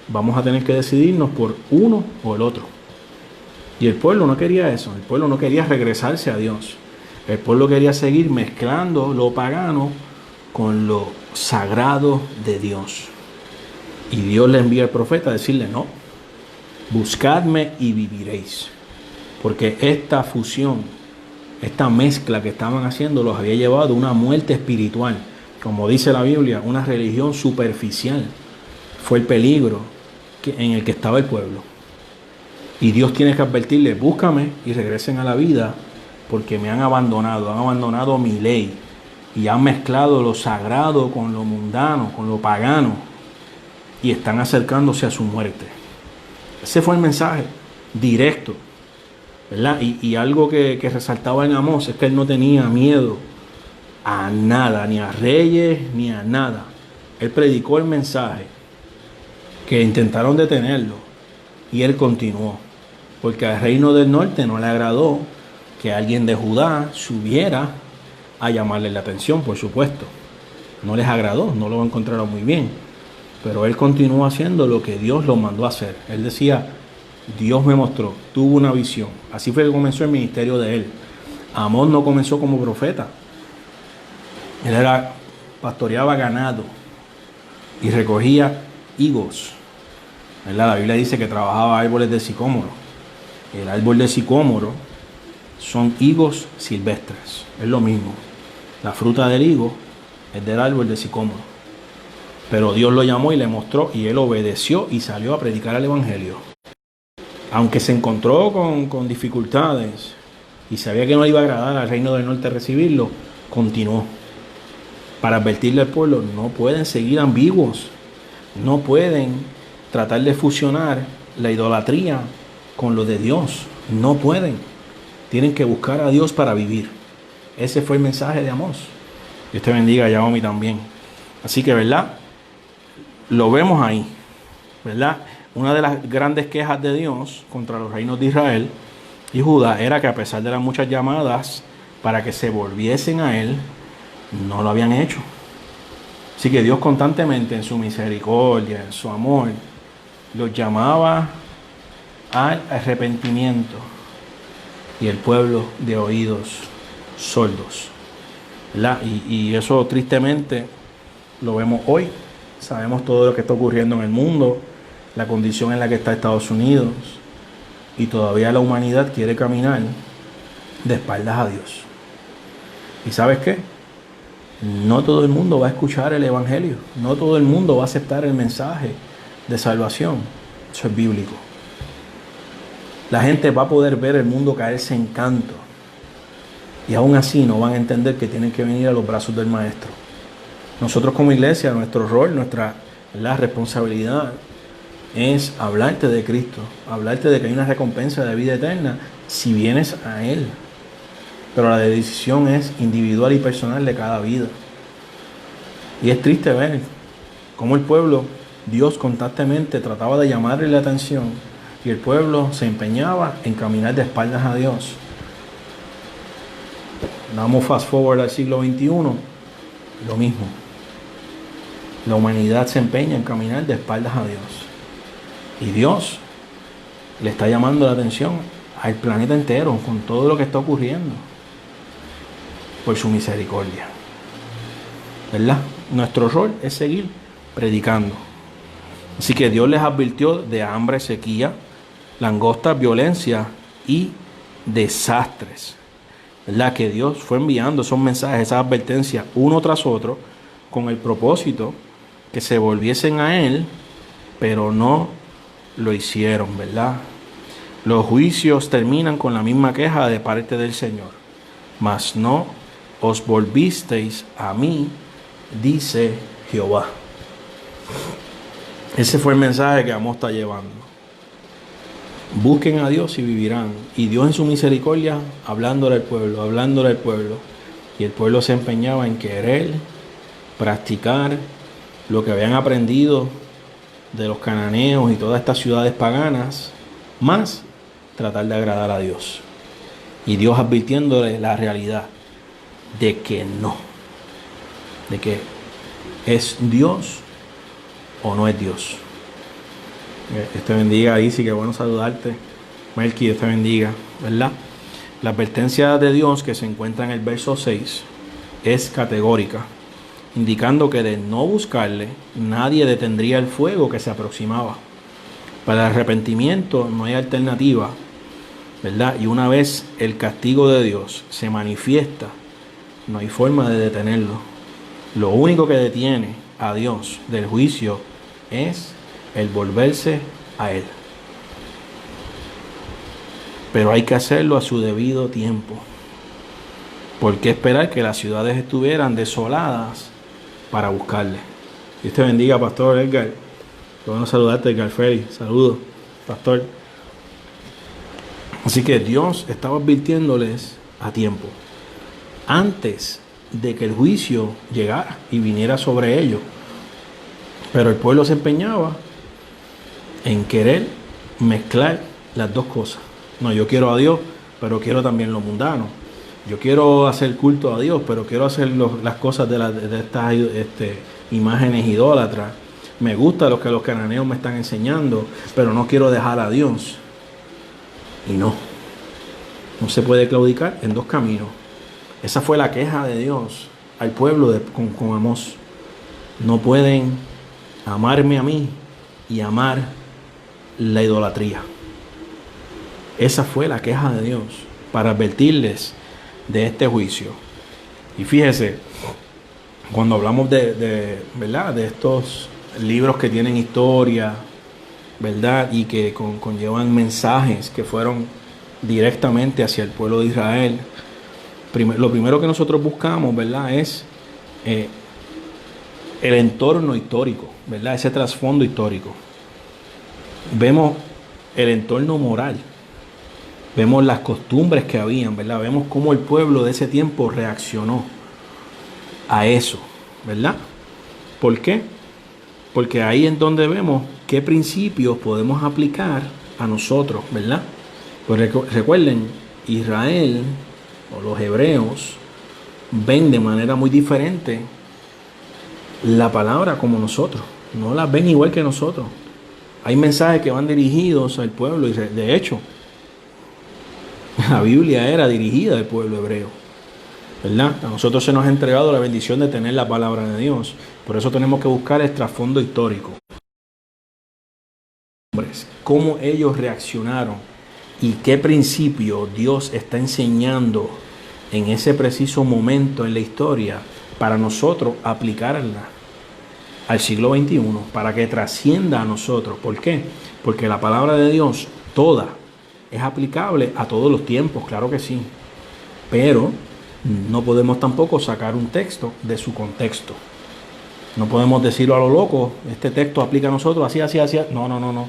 vamos a tener que decidirnos por uno o el otro. Y el pueblo no quería eso. El pueblo no quería regresarse a Dios. El pueblo quería seguir mezclando lo pagano con lo sagrado de Dios. Y Dios le envía al profeta a decirle, no, buscadme y viviréis. Porque esta fusión, esta mezcla que estaban haciendo los había llevado a una muerte espiritual. Como dice la Biblia, una religión superficial. Fue el peligro en el que estaba el pueblo. Y Dios tiene que advertirle, búscame y regresen a la vida, porque me han abandonado mi ley. Y han mezclado lo sagrado con lo mundano, con lo pagano. Y están acercándose a su muerte. Ese fue el mensaje directo, ¿verdad? Y algo que resaltaba en Amós es que él no tenía miedo a nada, ni a reyes, ni a nada. Él predicó el mensaje, que intentaron detenerlo, y él continuó. Porque al Reino del Norte no le agradó que alguien de Judá subiera a llamarle la atención, por supuesto. No les agradó, no lo encontraron muy bien. Pero él continuó haciendo lo que Dios lo mandó a hacer. Él decía, Dios me mostró, tuvo una visión. Así fue que comenzó el ministerio de él. Amós no comenzó como profeta. Él pastoreaba ganado y recogía higos, ¿verdad? La Biblia dice que trabajaba árboles de sicómoro. El árbol de sicómoro son higos silvestres, es lo mismo. La fruta del higo es del árbol de sicómoro. Pero Dios lo llamó y le mostró, y él obedeció y salió a predicar el evangelio. Aunque se encontró con dificultades y sabía que no iba a agradar al Reino del Norte recibirlo, continuó para advertirle al pueblo, no pueden seguir ambiguos, no pueden tratar de fusionar la idolatría con lo de Dios, no pueden, tienen que buscar a Dios para vivir. Ese fue el mensaje de Amós. Dios te bendiga, Yaomi, también. Así que, ¿verdad? Lo vemos ahí, ¿verdad? Una de las grandes quejas de Dios contra los reinos de Israel y Judá era que, a pesar de las muchas llamadas para que se volviesen a Él, no lo habían hecho. Así que Dios constantemente, en su misericordia, en su amor, los llamaba al arrepentimiento y el pueblo de oídos sordos. ¿Verdad? Y eso tristemente lo vemos hoy. Sabemos todo lo que está ocurriendo en el mundo, la condición en la que está Estados Unidos, y todavía la humanidad quiere caminar de espaldas a Dios. ¿Y sabes qué? No todo el mundo va a escuchar el evangelio, no todo el mundo va a aceptar el mensaje de salvación. Eso es bíblico. La gente va a poder ver el mundo caerse en canto, y aún así no van a entender que tienen que venir a los brazos del Maestro. Nosotros como iglesia, nuestro rol, nuestra responsabilidad es hablarte de Cristo, hablarte de que hay una recompensa de vida eterna si vienes a Él. Pero la decisión es individual y personal de cada vida. Y es triste ver cómo el pueblo, Dios constantemente trataba de llamarle la atención, y el pueblo se empeñaba en caminar de espaldas a Dios. Vamos fast forward al siglo XXI, lo mismo. La humanidad se empeña en caminar de espaldas a Dios. Y Dios le está llamando la atención al planeta entero con todo lo que está ocurriendo por su misericordia. ¿Verdad? Nuestro rol es seguir predicando. Así que Dios les advirtió de hambre, sequía, langostas, violencia y desastres. ¿Verdad? Que Dios fue enviando esos mensajes, esas advertencias uno tras otro con el propósito que se volviesen a Él, pero no lo hicieron, ¿verdad? Los juicios terminan con la misma queja de parte del Señor. Mas no os volvisteis a mí, dice Jehová. Ese fue el mensaje que Amós está llevando. Busquen a Dios y vivirán. Y Dios en su misericordia, hablándole al pueblo. Y el pueblo se empeñaba en querer practicar lo que habían aprendido de los cananeos y todas estas ciudades paganas, más tratar de agradar a Dios. Y Dios advirtiéndole la realidad de que no, de que es Dios o no es Dios. Dios te bendiga, Isi, qué bueno saludarte. Melqui, Dios te bendiga, ¿verdad? La advertencia de Dios que se encuentra en el verso 6 es categórica, indicando que de no buscarle, nadie detendría el fuego que se aproximaba. Para el arrepentimiento no hay alternativa, ¿verdad? Y una vez el castigo de Dios se manifiesta, no hay forma de detenerlo. Lo único que detiene a Dios del juicio es el volverse a Él. Pero hay que hacerlo a su debido tiempo. ¿Por qué esperar que las ciudades estuvieran desoladas para buscarle? Dios te bendiga, Pastor Edgar. Qué bueno saludarte, Edgar Félix. Saludos, Pastor. Así que Dios estaba advirtiéndoles a tiempo, antes de que el juicio llegara y viniera sobre ellos. Pero el pueblo se empeñaba en querer mezclar las dos cosas. No, yo quiero a Dios, pero quiero también lo mundano. Yo quiero hacer culto a Dios, pero quiero hacer las cosas de estas imágenes idólatras. Me gusta lo que los cananeos me están enseñando, pero no quiero dejar a Dios. Y no se puede claudicar en dos caminos. Esa fue la queja de Dios al pueblo con Amós. No pueden amarme a mí y amar la idolatría. Esa fue la queja de Dios para advertirles de este juicio. Y fíjese, cuando hablamos ¿verdad?, de estos libros que tienen historia, ¿verdad?, y que conllevan mensajes que fueron directamente hacia el pueblo de Israel, lo primero que nosotros buscamos, ¿verdad?, es el entorno histórico, ¿verdad?, ese trasfondo histórico. Vemos el entorno moral, vemos las costumbres que habían, ¿verdad?, vemos cómo el pueblo de ese tiempo reaccionó a eso, ¿verdad? ¿Por qué? Porque ahí es donde vemos qué principios podemos aplicar a nosotros, ¿verdad? Pues recuerden, Israel o los hebreos ven de manera muy diferente la palabra como nosotros. No la ven igual que nosotros. Hay mensajes que van dirigidos al pueblo. Y de hecho, la Biblia era dirigida al pueblo hebreo, ¿verdad? A nosotros se nos ha entregado la bendición de tener la palabra de Dios. Por eso tenemos que buscar el trasfondo histórico. Cómo ellos reaccionaron y qué principio Dios está enseñando en ese preciso momento en la historia para nosotros aplicarla al siglo XXI, para que trascienda a nosotros. ¿Por qué? Porque la palabra de Dios toda es aplicable a todos los tiempos, claro que sí. Pero no podemos tampoco sacar un texto de su contexto. No podemos decirlo a lo loco, este texto aplica a nosotros así, así, así. No, no, no, no.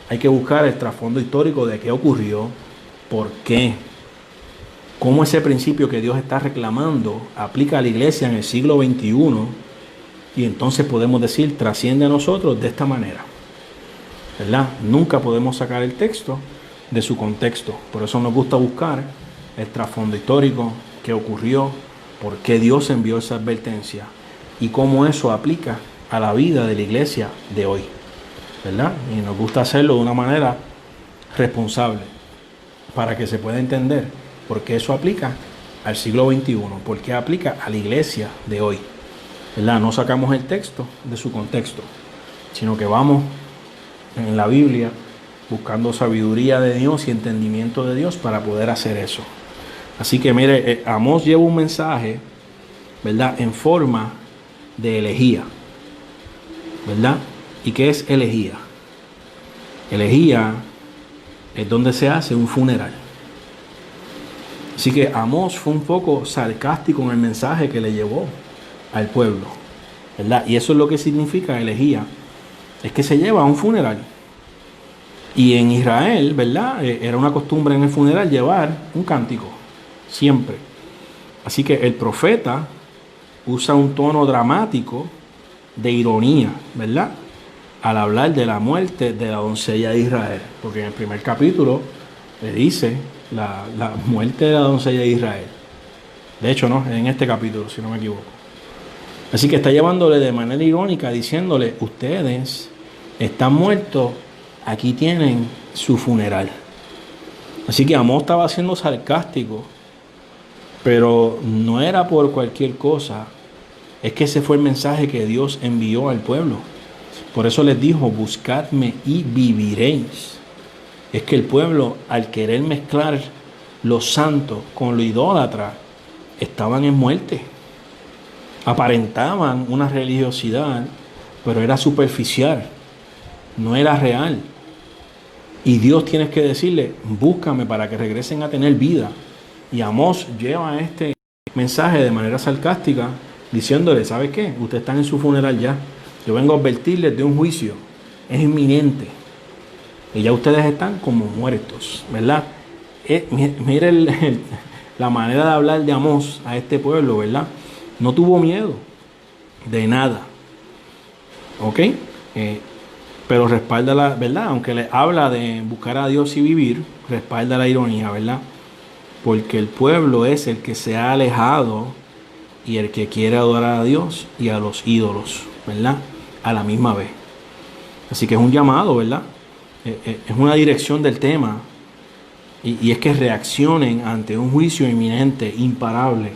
Hay que buscar el trasfondo histórico de qué ocurrió, por qué, cómo ese principio que Dios está reclamando aplica a la iglesia en el siglo XXI, y entonces podemos decir, trasciende a nosotros de esta manera, ¿verdad? Nunca podemos sacar el texto de su contexto. Por eso nos gusta buscar el trasfondo histórico, qué ocurrió, por qué Dios envió esa advertencia y cómo eso aplica a la vida de la iglesia de hoy, ¿verdad? Y nos gusta hacerlo de una manera responsable para que se pueda entender por qué eso aplica al siglo XXI, por qué aplica a la iglesia de hoy, ¿verdad? No sacamos el texto de su contexto, sino que vamos en la Biblia buscando sabiduría de Dios y entendimiento de Dios para poder hacer eso. Así que mire, Amós lleva un mensaje, ¿verdad?, en forma de elegía, ¿verdad? ¿Y qué es elegía? Elegía es donde se hace un funeral. Así que Amós fue un poco sarcástico en el mensaje que le llevó al pueblo, ¿verdad? Y eso es lo que significa elegía, es que se lleva a un funeral. Y en Israel, ¿verdad?, era una costumbre en el funeral llevar un cántico, siempre. Así que el profeta usa un tono dramático de ironía, ¿verdad?, al hablar de la muerte de la doncella de Israel. Porque en el primer capítulo le dice la muerte de la doncella de Israel. De hecho, no, en este capítulo, si no me equivoco. Así que está llevándole de manera irónica, diciéndole, ustedes están muertos, aquí tienen su funeral. Así que Amós estaba siendo sarcástico, pero no era por cualquier cosa. Es que ese fue el mensaje que Dios envió al pueblo. Por eso les dijo, buscadme y viviréis. Es que el pueblo, al querer mezclar lo santo con lo idólatra, estaban en muerte. Aparentaban una religiosidad, pero era superficial, no era real. Y Dios tiene que decirle, búscame para que regresen a tener vida. Y Amós lleva este mensaje de manera sarcástica, diciéndole, ¿sabe qué? Ustedes están en su funeral ya. Yo vengo a advertirles de un juicio. Es inminente. Y ya ustedes están como muertos, ¿verdad? Mire la manera de hablar de Amós a este pueblo, ¿verdad? No tuvo miedo de nada. ¿Ok? Pero respalda la verdad, aunque le habla de buscar a Dios y vivir, respalda la ironía, ¿verdad? Porque el pueblo es el que se ha alejado y el que quiere adorar a Dios y a los ídolos, ¿verdad?, a la misma vez. Así que es un llamado, ¿verdad? Es una dirección del tema, y es que reaccionen ante un juicio inminente, imparable,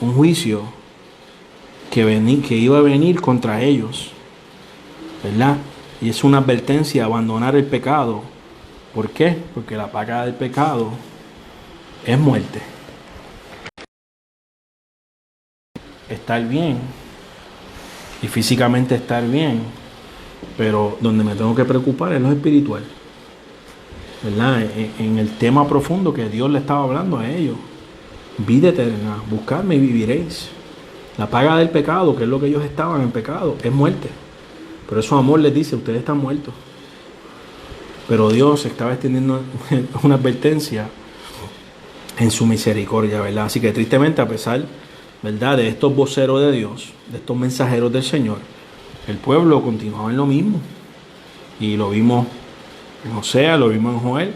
un juicio que iba a venir contra ellos, ¿verdad? Y es una advertencia a abandonar el pecado. ¿Por qué? Porque la paga del pecado es muerte. Estar bien y físicamente estar bien, pero donde me tengo que preocupar es lo espiritual, ¿verdad? En el tema profundo que Dios le estaba hablando a ellos, vida eterna, buscadme y viviréis. La paga del pecado, que es lo que ellos estaban en pecado, es muerte. Por eso Amós les dice, ustedes están muertos. Pero Dios estaba extendiendo una advertencia en su misericordia, ¿verdad? Así que tristemente, a pesar, ¿verdad?, de estos voceros de Dios, de estos mensajeros del Señor, el pueblo continuaba en lo mismo. Y lo vimos en Osea, lo vimos en Joel,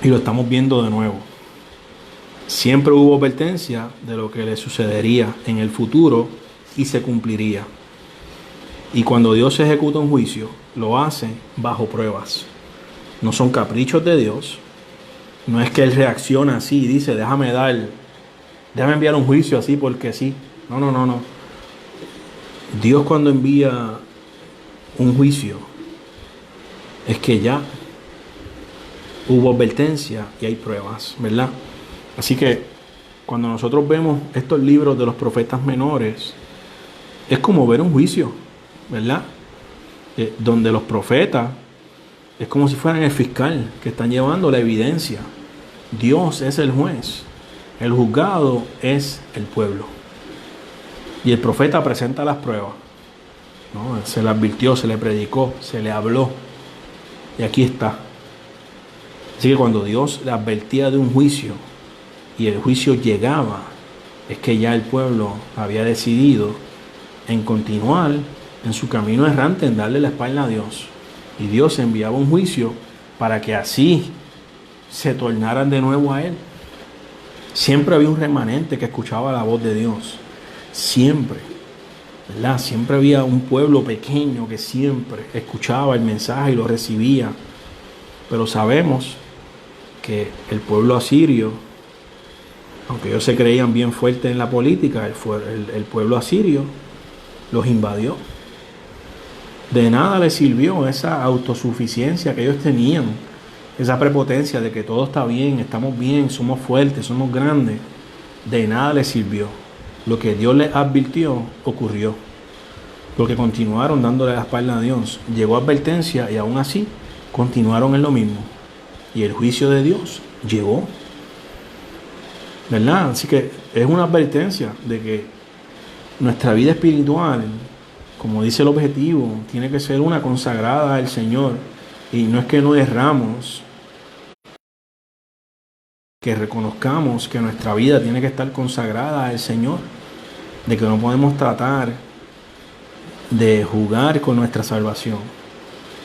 y lo estamos viendo de nuevo. Siempre hubo advertencia de lo que le sucedería en el futuro y se cumpliría. Y cuando Dios ejecuta un juicio, lo hace bajo pruebas. No son caprichos de Dios. No es que Él reacciona así y dice, déjame enviar un juicio así porque sí. No, no, no, no. Dios cuando envía un juicio es que ya hubo advertencia y hay pruebas, ¿verdad? Así que cuando nosotros vemos estos libros de los profetas menores, es como ver un juicio, ¿verdad? Donde los profetas es como si fueran el fiscal que están llevando la evidencia. Dios es el juez. El juzgado es el pueblo. Y el profeta presenta las pruebas, ¿no? Se le advirtió, se le predicó, se le habló. Y aquí está. Así que cuando Dios le advertía de un juicio y el juicio llegaba, es que ya el pueblo había decidido en continuar en su camino errante, en darle la espalda a Dios. Y Dios enviaba un juicio para que así se tornaran de nuevo a Él. Siempre había un remanente que escuchaba la voz de Dios. Siempre, ¿verdad? Siempre había un pueblo pequeño que siempre escuchaba el mensaje y lo recibía. Pero sabemos que el pueblo asirio, aunque ellos se creían bien fuertes en la política, el pueblo asirio los invadió. De nada les sirvió esa autosuficiencia que ellos tenían, esa prepotencia de que todo está bien, estamos bien, somos fuertes, somos grandes. De nada les sirvió. Lo que Dios les advirtió ocurrió. Porque continuaron dándole la espalda a Dios. Llegó advertencia y aún así continuaron en lo mismo. Y el juicio de Dios llegó, ¿verdad? Así que es una advertencia de que nuestra vida espiritual, como dice el objetivo, tiene que ser una consagrada al Señor. Y no es que no erramos, que reconozcamos que nuestra vida tiene que estar consagrada al Señor, de que no podemos tratar de jugar con nuestra salvación,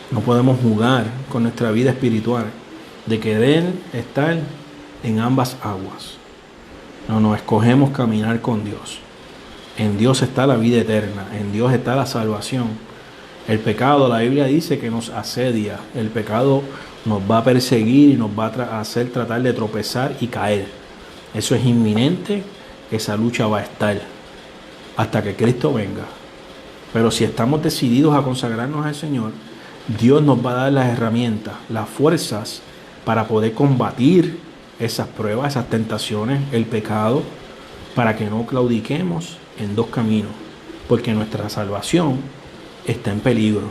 no podemos jugar con nuestra vida espiritual, de querer estar en ambas aguas. No, nos escogemos caminar con Dios. En Dios está la vida eterna, en Dios está la salvación. El pecado, la Biblia dice que nos asedia. El pecado nos va a perseguir y nos va a hacer tratar de tropezar y caer. Eso es inminente, esa lucha va a estar hasta que Cristo venga. Pero si estamos decididos a consagrarnos al Señor, Dios nos va a dar las herramientas, las fuerzas para poder combatir esas pruebas, esas tentaciones, el pecado, para que no claudiquemos en dos caminos, porque nuestra salvación está en peligro.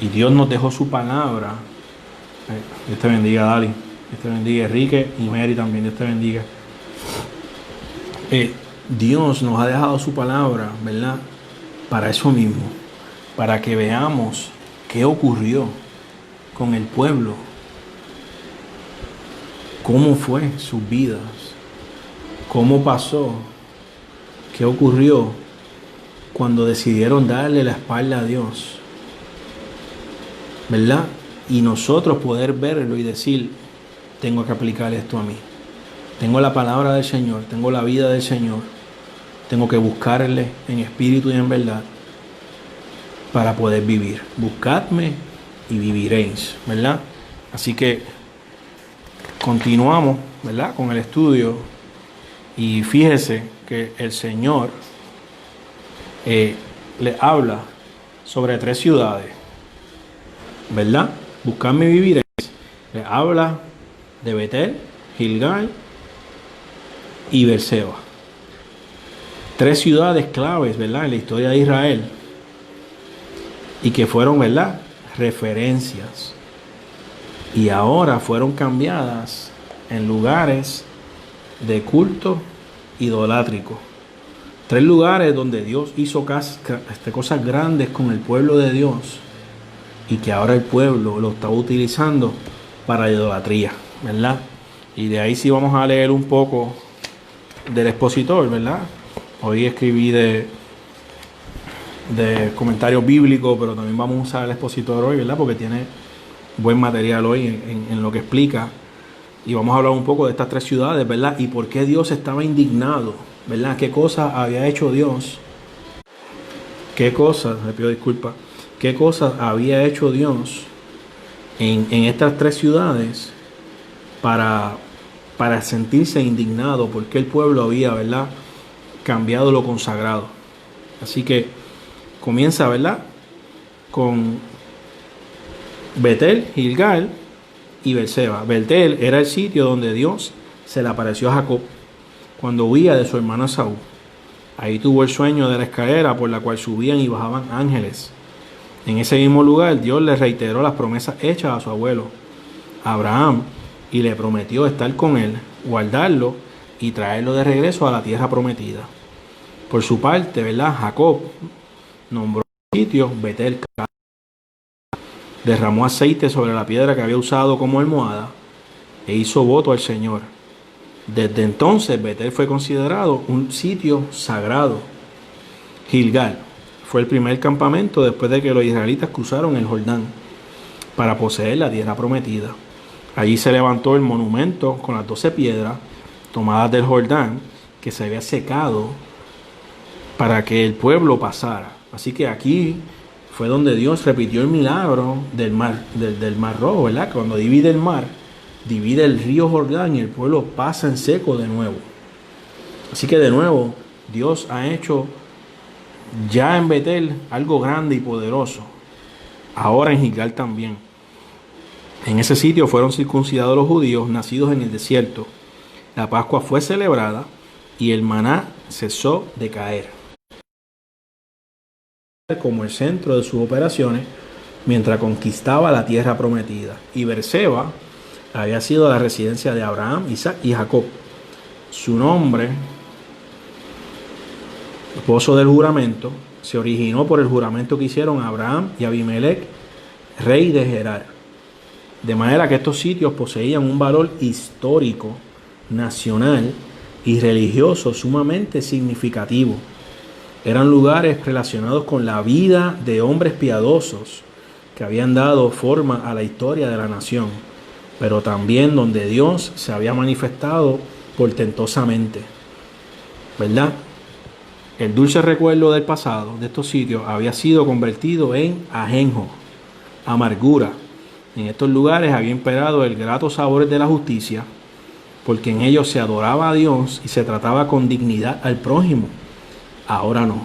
Y Dios nos dejó su palabra. Dios te bendiga, Dali. Dios te bendiga, Enrique y Mary también. Dios te bendiga. Dios nos ha dejado su palabra, ¿verdad? Para eso mismo, para que veamos qué ocurrió con el pueblo, cómo fue sus vidas, cómo pasó, qué ocurrió cuando decidieron darle la espalda a Dios, ¿verdad? Y nosotros poder verlo y decir, tengo que aplicar esto a mí. Tengo la palabra del Señor, tengo la vida del Señor, tengo que buscarle en espíritu y en verdad para poder vivir. Buscadme y viviréis, ¿verdad? Así que continuamos, ¿verdad?, con el estudio. Y fíjese que el Señor le habla sobre 3 ciudades, ¿verdad? Buscadme y viviréis. Le habla de Betel, Gilgal y Beerseba. 3 ciudades claves, ¿verdad?, en la historia de Israel. Y que fueron, ¿verdad?, referencias. Y ahora fueron cambiadas en lugares de culto idolátrico. 3 lugares donde Dios hizo cosas grandes con el pueblo de Dios y que ahora el pueblo lo está utilizando para idolatría, ¿verdad? Y de ahí sí vamos a leer un poco del expositor, ¿verdad? Hoy escribí de comentarios bíblicos, pero también vamos a usar el expositor hoy, ¿verdad? Porque tiene buen material hoy en lo que explica. Y vamos a hablar un poco de estas 3 ciudades, ¿verdad? Y por qué Dios estaba indignado, ¿verdad? ¿Qué cosas había hecho Dios qué cosas, le pido disculpas, qué cosas había hecho Dios en estas tres ciudades para, para sentirse indignado porque el pueblo había, ¿verdad?, cambiado lo consagrado. Así que comienza, ¿verdad?, con Betel, Gilgal y Beerseba. Betel era el sitio donde Dios se le apareció a Jacob cuando huía de su hermano Esaú. Ahí tuvo el sueño de la escalera por la cual subían y bajaban ángeles. En ese mismo lugar Dios le reiteró las promesas hechas a su abuelo Abraham y le prometió estar con él, guardarlo y traerlo de regreso a la tierra prometida. Por su parte, ¿verdad?, Jacob nombró el sitio Betel, derramó aceite sobre la piedra que había usado como almohada e hizo voto al Señor. Desde entonces Betel fue considerado un sitio sagrado. Gilgal fue el primer campamento después de que los israelitas cruzaron el Jordán para poseer la tierra prometida. Allí se levantó el monumento con las 12 piedras tomadas del Jordán que se había secado para que el pueblo pasara. Así que aquí fue donde Dios repitió el milagro del mar Rojo, ¿verdad? Cuando divide el mar, divide el río Jordán y el pueblo pasa en seco de nuevo. Así que de nuevo Dios ha hecho ya en Betel algo grande y poderoso. Ahora en Gilgal también. En ese sitio fueron circuncidados los judíos nacidos en el desierto. La Pascua fue celebrada y el maná cesó de caer como el centro de sus operaciones mientras conquistaba la tierra prometida. Y Beerseba había sido la residencia de Abraham, Isaac y Jacob. Su nombre, esposo del juramento, se originó por el juramento que hicieron Abraham y Abimelech, rey de Gerar. De manera que estos sitios poseían un valor histórico, nacional y religioso sumamente significativo. Eran lugares relacionados con la vida de hombres piadosos que habían dado forma a la historia de la nación, pero también donde Dios se había manifestado portentosamente, ¿verdad? El dulce recuerdo del pasado de estos sitios había sido convertido en ajenjo, amargura. En estos lugares había imperado el grato sabor de la justicia, porque en ellos se adoraba a Dios y se trataba con dignidad al prójimo. Ahora no,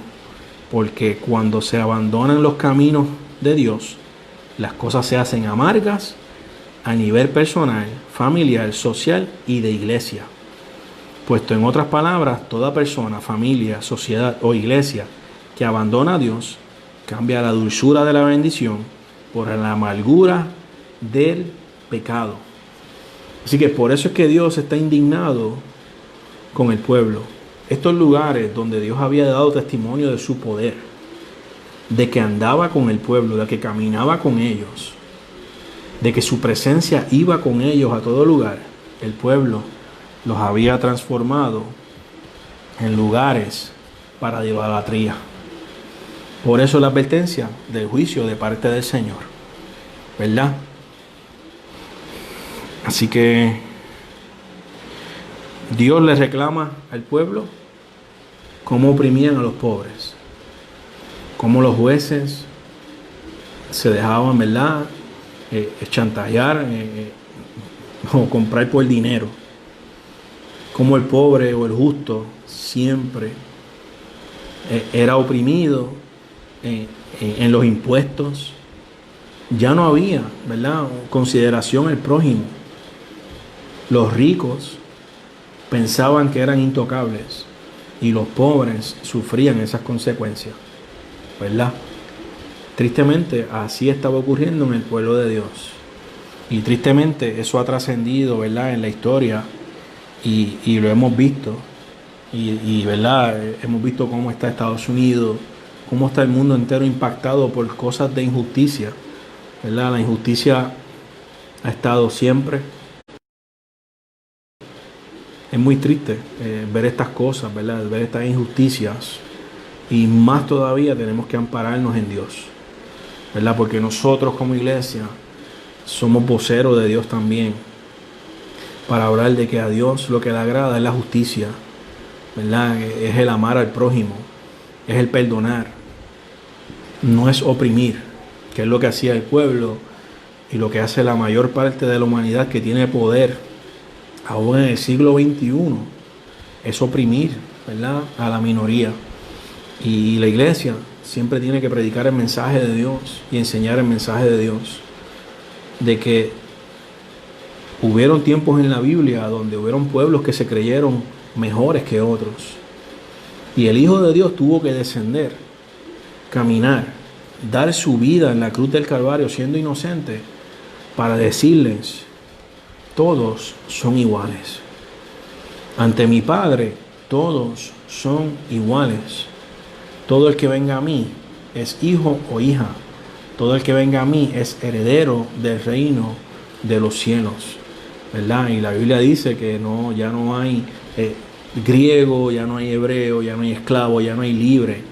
porque cuando se abandonan los caminos de Dios, las cosas se hacen amargas a nivel personal, familiar, social y de iglesia. Puesto en otras palabras, toda persona, familia, sociedad o iglesia que abandona a Dios cambia la dulzura de la bendición por la amargura del pecado. Así que por eso es que Dios está indignado con el pueblo. Estos lugares donde Dios había dado testimonio de su poder, de que andaba con el pueblo, de que caminaba con ellos, de que su presencia iba con ellos a todo lugar, el pueblo los había transformado en lugares para idolatría. Por eso la advertencia del juicio de parte del Señor, ¿verdad? Así que Dios le reclama al pueblo cómo oprimían a los pobres, cómo los jueces se dejaban, ¿verdad?, chantajear o comprar por dinero, cómo el pobre o el justo siempre era oprimido en los impuestos. Ya no había, ¿verdad?, consideración al prójimo. Los ricos pensaban que eran intocables y los pobres sufrían esas consecuencias, ¿verdad? Tristemente así estaba ocurriendo en el pueblo de Dios, y tristemente eso ha trascendido, ¿verdad?, en la historia, y lo hemos visto, y ¿verdad?, hemos visto cómo está Estados Unidos, cómo está el mundo entero impactado por cosas de injusticia, ¿verdad? La injusticia ha estado siempre. Es muy triste ver estas cosas, ¿verdad?, ver estas injusticias, y más todavía tenemos que ampararnos en Dios, ¿verdad? Porque nosotros como iglesia somos voceros de Dios también, para hablar de que a Dios lo que le agrada es la justicia, ¿verdad? Es el amar al prójimo, es el perdonar, no es oprimir, que es lo que hacía el pueblo y lo que hace la mayor parte de la humanidad que tiene poder aún en el siglo XXI, es oprimir, ¿verdad?, a la minoría. Y la iglesia siempre tiene que predicar el mensaje de Dios y enseñar el mensaje de Dios, de que hubieron tiempos en la Biblia donde hubieron pueblos que se creyeron mejores que otros. Y el Hijo de Dios tuvo que descender, caminar, dar su vida en la cruz del Calvario siendo inocente para decirles: todos son iguales. Ante mi Padre, todos son iguales. Todo el que venga a mí es hijo o hija. Todo el que venga a mí es heredero del reino de los cielos, ¿verdad? Y la Biblia dice que ya no hay griego, ya no hay hebreo, ya no hay esclavo, ya no hay libre.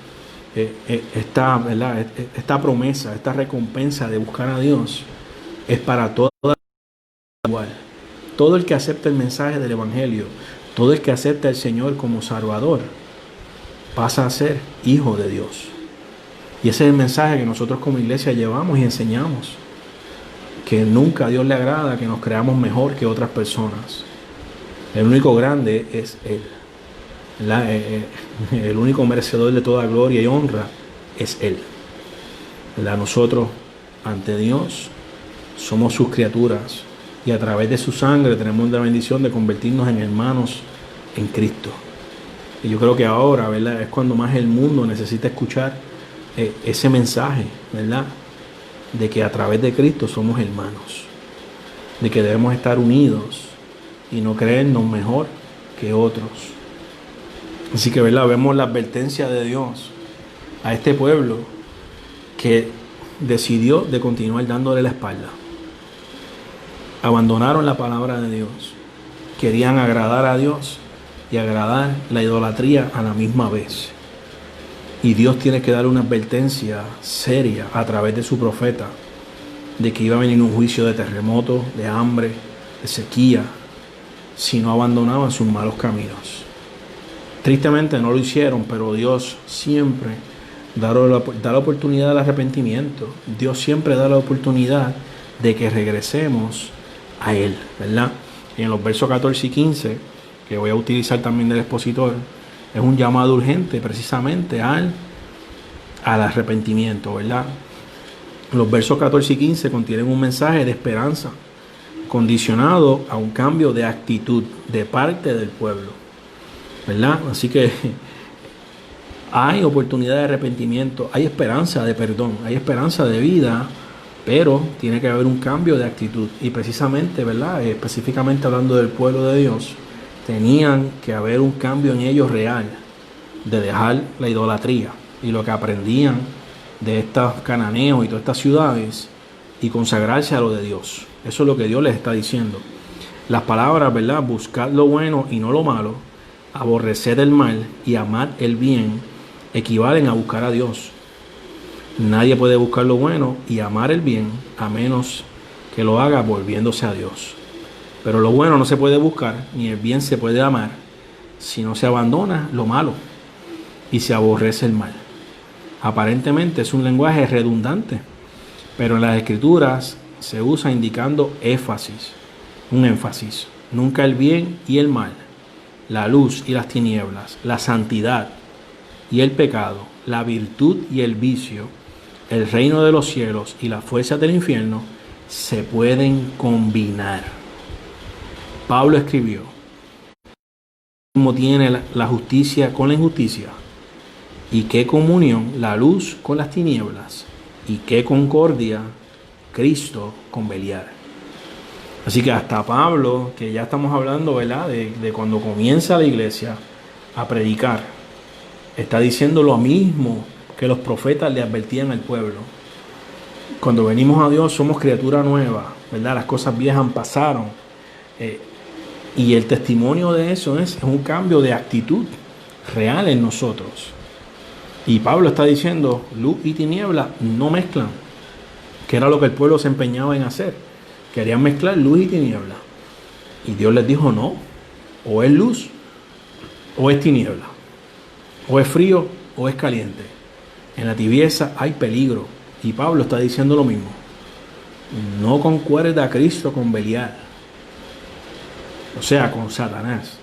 ¿Verdad? Esta promesa, esta recompensa de buscar a Dios es para toda igual. Todo el que acepta el mensaje del Evangelio, todo el que acepta al Señor como Salvador, pasa a ser hijo de Dios. Y ese es el mensaje que nosotros como iglesia llevamos y enseñamos. Que nunca a Dios le agrada que nos creamos mejor que otras personas. El único grande es Él. El único merecedor de toda gloria y honra es Él. Nosotros ante Dios somos sus criaturas y a través de su sangre tenemos la bendición de convertirnos en hermanos en Cristo. Y yo creo que ahora, ¿verdad?, es cuando más el mundo necesita escuchar ese mensaje, ¿verdad?, de que a través de Cristo somos hermanos, de que debemos estar unidos y no creernos mejor que otros. Así que, ¿verdad?, vemos la advertencia de Dios a este pueblo que decidió de continuar dándole la espalda. Abandonaron la palabra de Dios, querían agradar a Dios y agradar la idolatría a la misma vez. Y Dios tiene que dar una advertencia seria a través de su profeta de que iba a venir un juicio de terremoto, de hambre, de sequía, si no abandonaban sus malos caminos. Tristemente no lo hicieron, pero Dios siempre da la oportunidad del arrepentimiento. Dios siempre da la oportunidad de que regresemos a Él, ¿verdad? Y en los versos 14 y 15, que voy a utilizar también del expositor, es un llamado urgente precisamente al arrepentimiento, ¿verdad? Los versos 14 y 15 contienen un mensaje de esperanza condicionado a un cambio de actitud de parte del pueblo, ¿verdad? Así que hay oportunidad de arrepentimiento, hay esperanza de perdón, hay esperanza de vida, pero tiene que haber un cambio de actitud. Y precisamente, ¿verdad?, específicamente hablando del pueblo de Dios, tenían que haber un cambio en ellos real, de dejar la idolatría y lo que aprendían de estos cananeos y todas estas ciudades y consagrarse a lo de Dios. Eso es lo que Dios les está diciendo. Las palabras, ¿verdad?, buscar lo bueno y no lo malo, aborrecer el mal y amar el bien, equivalen a buscar a Dios. Nadie puede buscar lo bueno y amar el bien a menos que lo haga volviéndose a Dios. Pero lo bueno no se puede buscar, ni el bien se puede amar, si no se abandona lo malo y se aborrece el mal. Aparentemente es un lenguaje redundante, pero en las Escrituras se usa indicando un énfasis. Nunca el bien y el mal, la luz y las tinieblas, la santidad y el pecado, la virtud y el vicio, el reino de los cielos y las fuerzas del infierno se pueden combinar. Pablo escribió: ¿cómo tiene la justicia con la injusticia? ¿Y qué comunión la luz con las tinieblas? ¿Y qué concordia Cristo con Beliar? Así que hasta Pablo, que ya estamos hablando, ¿verdad?, de cuando comienza la iglesia a predicar, está diciendo lo mismo que los profetas le advertían al pueblo. Cuando venimos a Dios somos criatura nueva, ¿verdad? Las cosas viejas pasaron. Y el testimonio de eso es un cambio de actitud real en nosotros. Y Pablo está diciendo, luz y tiniebla no mezclan, que era lo que el pueblo se empeñaba en hacer. Querían mezclar luz y tiniebla. Y Dios les dijo, no, o es luz o es tiniebla, o es frío o es caliente. En la tibieza hay peligro. Y Pablo está diciendo lo mismo. No concuerda a Cristo con Belial, o sea, con Satanás.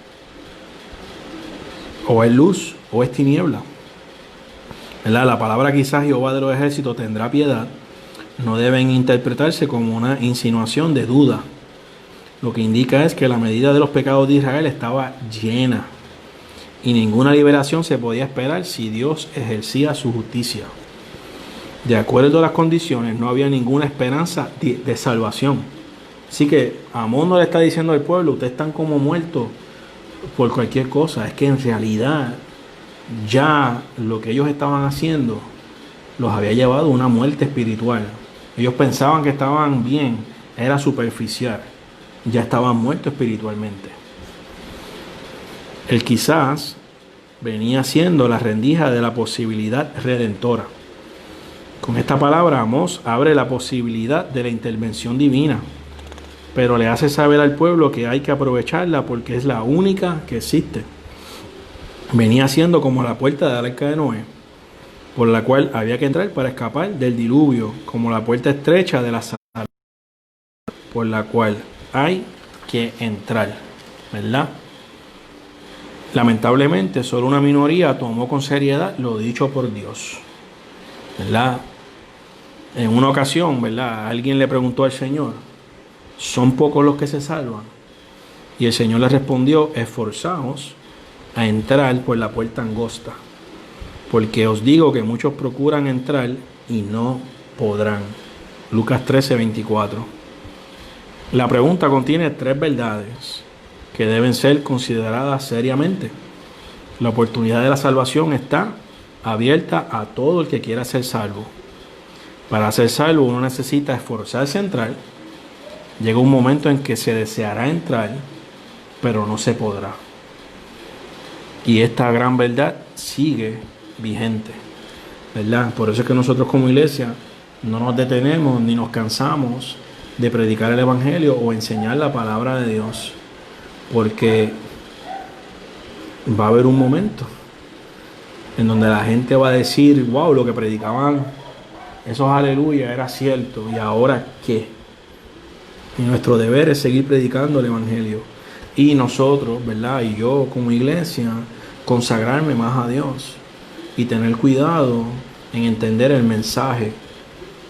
O es luz o es tiniebla. ¿Verdad? La palabra quizás Jehová de los ejércitos tendrá piedad no deben interpretarse como una insinuación de duda. Lo que indica es que la medida de los pecados de Israel estaba llena y ninguna liberación se podía esperar si Dios ejercía su justicia. De acuerdo a las condiciones, no había ninguna esperanza de salvación. Así que Amós no le está diciendo al pueblo, ustedes están como muertos por cualquier cosa. Es que en realidad ya lo que ellos estaban haciendo los había llevado a una muerte espiritual. Ellos pensaban que estaban bien, era superficial. Ya estaban muertos espiritualmente. El quizás venía siendo la rendija de la posibilidad redentora. Con esta palabra Amós abre la posibilidad de la intervención divina, pero le hace saber al pueblo que hay que aprovecharla porque es la única que existe. Venía siendo como la puerta del arca de Noé, por la cual había que entrar para escapar del diluvio, como la puerta estrecha de la sala, por la cual hay que entrar, ¿verdad? Lamentablemente, solo una minoría tomó con seriedad lo dicho por Dios, ¿verdad? En una ocasión, ¿verdad? Alguien le preguntó al Señor, ¿son pocos los que se salvan? Y el Señor le respondió, esforzaos a entrar por la puerta angosta, porque os digo que muchos procuran entrar y no podrán. Lucas 13:24. La pregunta contiene 3 verdades que deben ser consideradas seriamente. La oportunidad de la salvación está abierta a todo el que quiera ser salvo. Para ser salvo uno necesita esforzarse a entrar. Llega un momento en que se deseará entrar, pero no se podrá. Y esta gran verdad sigue vigente, ¿verdad? Por eso es que nosotros como iglesia no nos detenemos ni nos cansamos de predicar el evangelio o enseñar la palabra de Dios, porque va a haber un momento en donde la gente va a decir, wow, lo que predicaban esos aleluya era cierto, ¿y ahora qué? Y nuestro deber es seguir predicando el evangelio, y nosotros, ¿verdad? Y yo como iglesia, consagrarme más a Dios y tener cuidado en entender el mensaje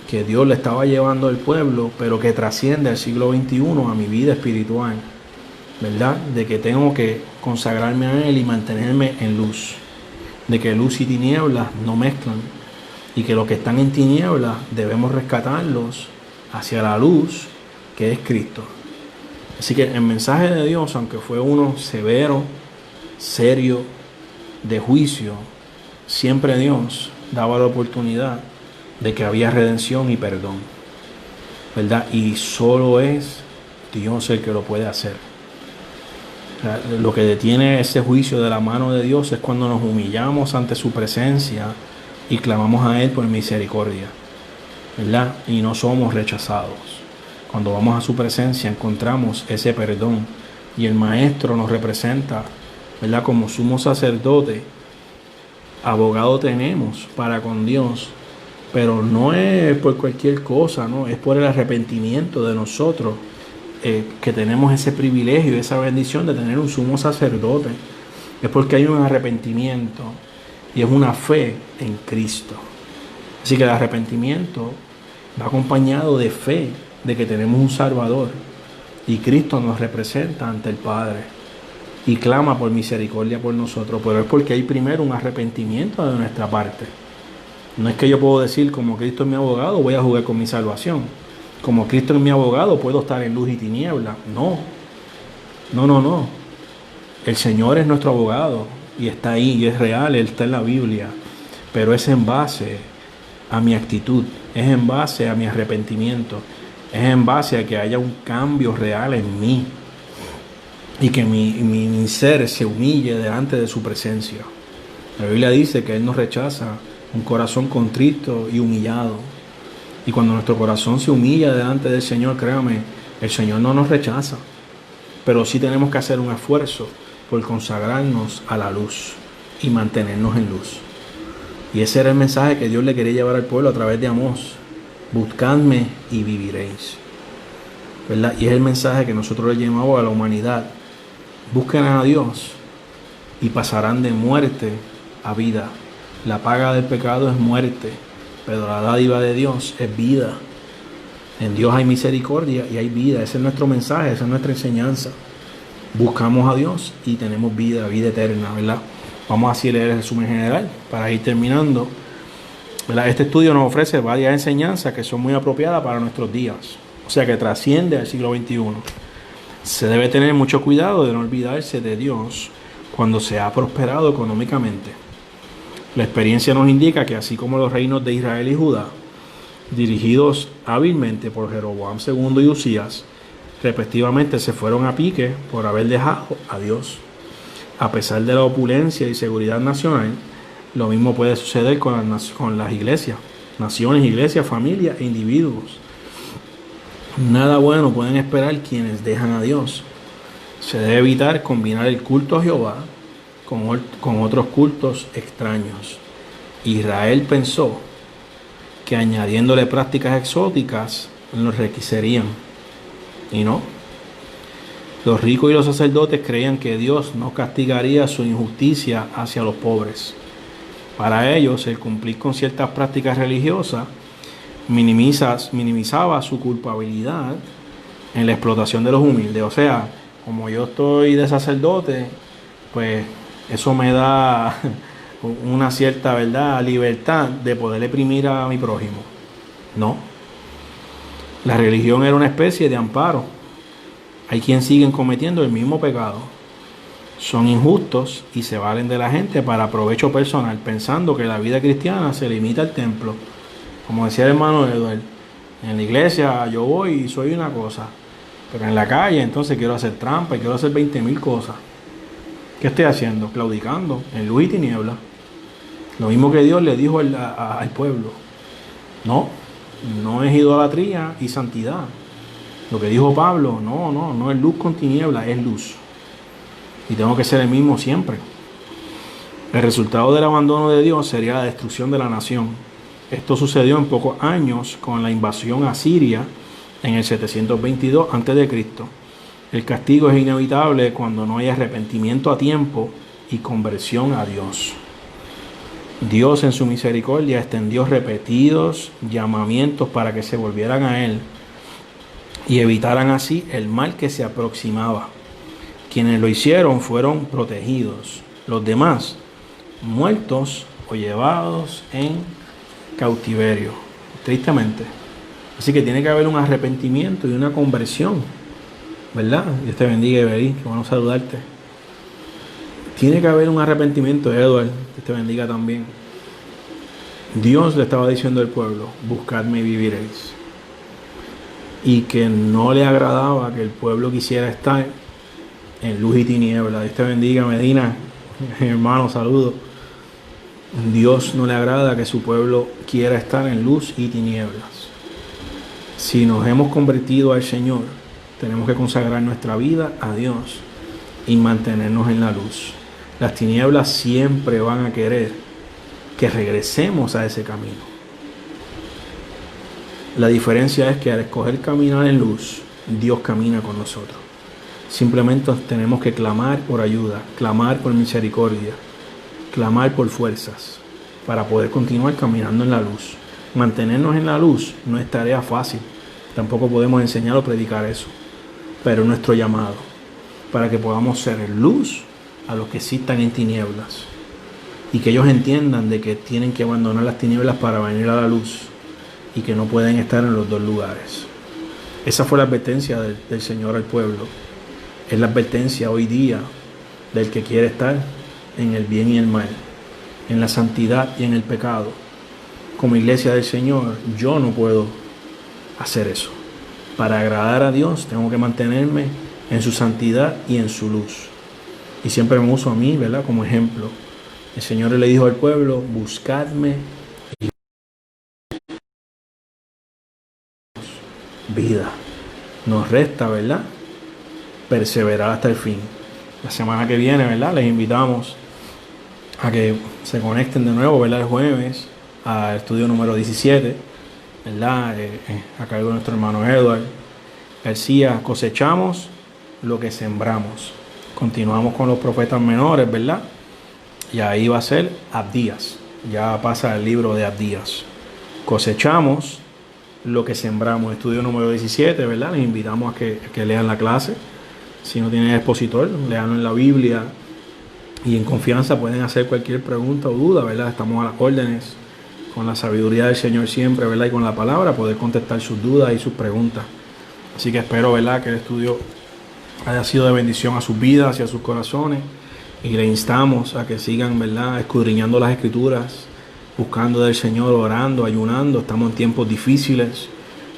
que Dios le estaba llevando al pueblo, pero que trasciende al siglo XXI a mi vida espiritual, ¿verdad? De que tengo que consagrarme a Él y mantenerme en luz, de que luz y tinieblas no mezclan, y que los que están en tinieblas debemos rescatarlos hacia la luz que es Cristo. Así que el mensaje de Dios, aunque fue uno severo, serio, de juicio, siempre Dios daba la oportunidad de que había redención y perdón, ¿verdad? Y solo es Dios el que lo puede hacer. O sea, lo que detiene ese juicio de la mano de Dios es cuando nos humillamos ante su presencia y clamamos a Él por misericordia, ¿verdad? Y no somos rechazados. Cuando vamos a su presencia encontramos ese perdón y el Maestro nos representa, ¿verdad? Como sumo sacerdote, abogado tenemos para con Dios, pero no es por cualquier cosa, ¿no? Es por el arrepentimiento de nosotros que tenemos ese privilegio, esa bendición de tener un sumo sacerdote. Es porque hay un arrepentimiento y es una fe en Cristo. Así que el arrepentimiento va acompañado de fe de que tenemos un Salvador y Cristo nos representa ante el Padre y clama por misericordia por nosotros, pero es porque hay primero un arrepentimiento de nuestra parte. No es que yo puedo decir, como Cristo es mi abogado, voy a jugar con mi salvación. Como Cristo es mi abogado, puedo estar en luz y tiniebla. No. El Señor es nuestro abogado y está ahí y es real, Él está en la Biblia, pero es en base a mi actitud, es en base a mi arrepentimiento, es en base a que haya un cambio real en mí y que mi ser se humille delante de su presencia. La Biblia dice que Él nos rechaza un corazón contrito y humillado. Y cuando nuestro corazón se humilla delante del Señor, créame, el Señor no nos rechaza. Pero sí tenemos que hacer un esfuerzo por consagrarnos a la luz y mantenernos en luz. Y ese era el mensaje que Dios le quería llevar al pueblo a través de Amós. Buscadme y viviréis. ¿Verdad? Y es el mensaje que nosotros le llevamos a la humanidad. Busquen a Dios y pasarán de muerte a vida. La paga del pecado es muerte, pero la dádiva de Dios es vida. En Dios hay misericordia y hay vida. Ese es nuestro mensaje, esa es nuestra enseñanza. Buscamos a Dios y tenemos vida, vida eterna, ¿verdad? Vamos así a leer el resumen general para ir terminando, ¿verdad? Este estudio nos ofrece varias enseñanzas que son muy apropiadas para nuestros días, o sea que trasciende al siglo XXI. Se debe tener mucho cuidado de no olvidarse de Dios cuando se ha prosperado económicamente. La experiencia nos indica que así como los reinos de Israel y Judá, dirigidos hábilmente por Jeroboam II y Usías, respectivamente se fueron a pique por haber dejado a Dios. A pesar de la opulencia y seguridad nacional, lo mismo puede suceder con las iglesias, naciones, iglesias, familias e individuos. Nada bueno pueden esperar quienes dejan a Dios. Se debe evitar combinar el culto a Jehová con otros cultos extraños. Israel pensó que añadiéndole prácticas exóticas los requerirían, y no. Los ricos y los sacerdotes creían que Dios no castigaría su injusticia hacia los pobres. Para ellos, el cumplir con ciertas prácticas religiosas minimizaba su culpabilidad en la explotación de los humildes. O sea, como yo estoy de sacerdote, pues eso me da una cierta, ¿verdad?, libertad de poder oprimir a mi prójimo. No. La religión era una especie de amparo. Hay quienes siguen cometiendo el mismo pecado. Son injustos y se valen de la gente para provecho personal, pensando que la vida cristiana se limita al templo. Como decía el hermano Edward, en la iglesia yo voy y soy una cosa, pero en la calle entonces quiero hacer trampa y quiero hacer 20.000 cosas. ¿Qué estoy haciendo? Claudicando en luz y tiniebla. Lo mismo que Dios le dijo al pueblo. No es idolatría y santidad. Lo que dijo Pablo, no es luz con tiniebla, es luz. Y tengo que ser el mismo siempre. El resultado del abandono de Dios sería la destrucción de la nación. Esto sucedió en pocos años con la invasión asiria en el 722 a.C. El castigo es inevitable cuando no hay arrepentimiento a tiempo y conversión a Dios. Dios en su misericordia extendió repetidos llamamientos para que se volvieran a Él y evitaran así el mal que se aproximaba. Quienes lo hicieron fueron protegidos, los demás muertos o llevados en cautiverio, tristemente. Así que tiene que haber un arrepentimiento y una conversión, ¿verdad? Dios te bendiga, Everí, que bueno saludarte. Tiene que haber un arrepentimiento, Edward, Dios te bendiga también. Dios le estaba diciendo al pueblo, buscadme y viviréis. Y que no le agradaba que el pueblo quisiera estar en luz y tiniebla. Dios te bendiga, Medina, hermano, saludo. Dios no le agrada que su pueblo quiera estar en luz y tinieblas. Si nos hemos convertido al Señor, tenemos que consagrar nuestra vida a Dios y mantenernos en la luz. Las tinieblas siempre van a querer que regresemos a ese camino. La diferencia es que al escoger caminar en luz, Dios camina con nosotros. Simplemente tenemos que clamar por ayuda, clamar por misericordia, clamar por fuerzas para poder continuar caminando en la luz. Mantenernos en la luz no es tarea fácil. Tampoco podemos enseñar o predicar eso. Pero es nuestro llamado para que podamos ser luz a los que sí están en tinieblas. Y que ellos entiendan de que tienen que abandonar las tinieblas para venir a la luz. Y que no pueden estar en los dos lugares. Esa fue la advertencia del Señor al pueblo. Es la advertencia hoy día del que quiere estar en el bien y el mal, en la santidad y en el pecado. Como iglesia del Señor, yo no puedo hacer eso. Para agradar a Dios tengo que mantenerme en su santidad y en su luz. Y siempre me uso a mí, ¿verdad?, como ejemplo. El Señor le dijo al pueblo, buscadme vida. Nos resta, ¿verdad?, perseverar hasta el fin. La semana que viene, ¿verdad?, les invitamos a que se conecten de nuevo, ¿verdad? El jueves al estudio número 17, ¿verdad? A cargo de nuestro hermano Edward García. Cosechamos lo que sembramos. Continuamos con los profetas menores, ¿verdad? Y ahí va a ser Abdías. Ya pasa el libro de Abdías. Cosechamos lo que sembramos. Estudio número 17, ¿verdad? Les invitamos a que lean la clase. Si no tienen expositor, leanlo en la Biblia. Y en confianza pueden hacer cualquier pregunta o duda, ¿verdad? Estamos a las órdenes, con la sabiduría del Señor siempre, ¿verdad? Y con la palabra, poder contestar sus dudas y sus preguntas. Así que espero, ¿verdad?, que el estudio haya sido de bendición a sus vidas y a sus corazones. Y le instamos a que sigan, ¿verdad?, escudriñando las Escrituras, buscando del Señor, orando, ayunando. Estamos en tiempos difíciles,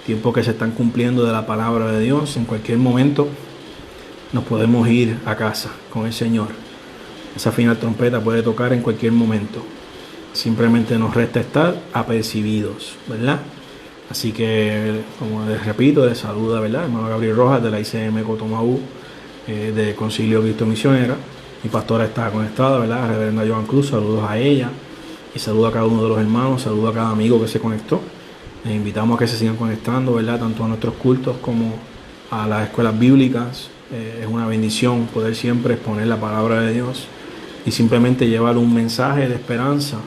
tiempos que se están cumpliendo de la palabra de Dios. En cualquier momento nos podemos ir a casa con el Señor. Esa final trompeta puede tocar en cualquier momento. Simplemente nos resta estar apercibidos, ¿verdad? Así que, como les repito, les saluda, ¿verdad?, hermano Gabriel Rojas de la ICM Cotomaú, de Concilio Cristo Misionera. Mi pastora está conectada, ¿verdad? Reverenda Joan Cruz, saludos a ella. Y saludo a cada uno de los hermanos, saludo a cada amigo que se conectó. Les invitamos a que se sigan conectando, ¿verdad?, tanto a nuestros cultos como a las escuelas bíblicas. Es una bendición poder siempre exponer la palabra de Dios y simplemente llevar un mensaje de esperanza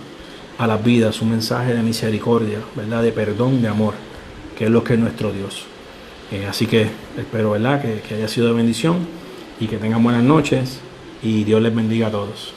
a las vidas, un mensaje de misericordia, ¿verdad?, de perdón, de amor, que es lo que es nuestro Dios. Así que espero, ¿verdad?, que haya sido de bendición y que tengan buenas noches y Dios les bendiga a todos.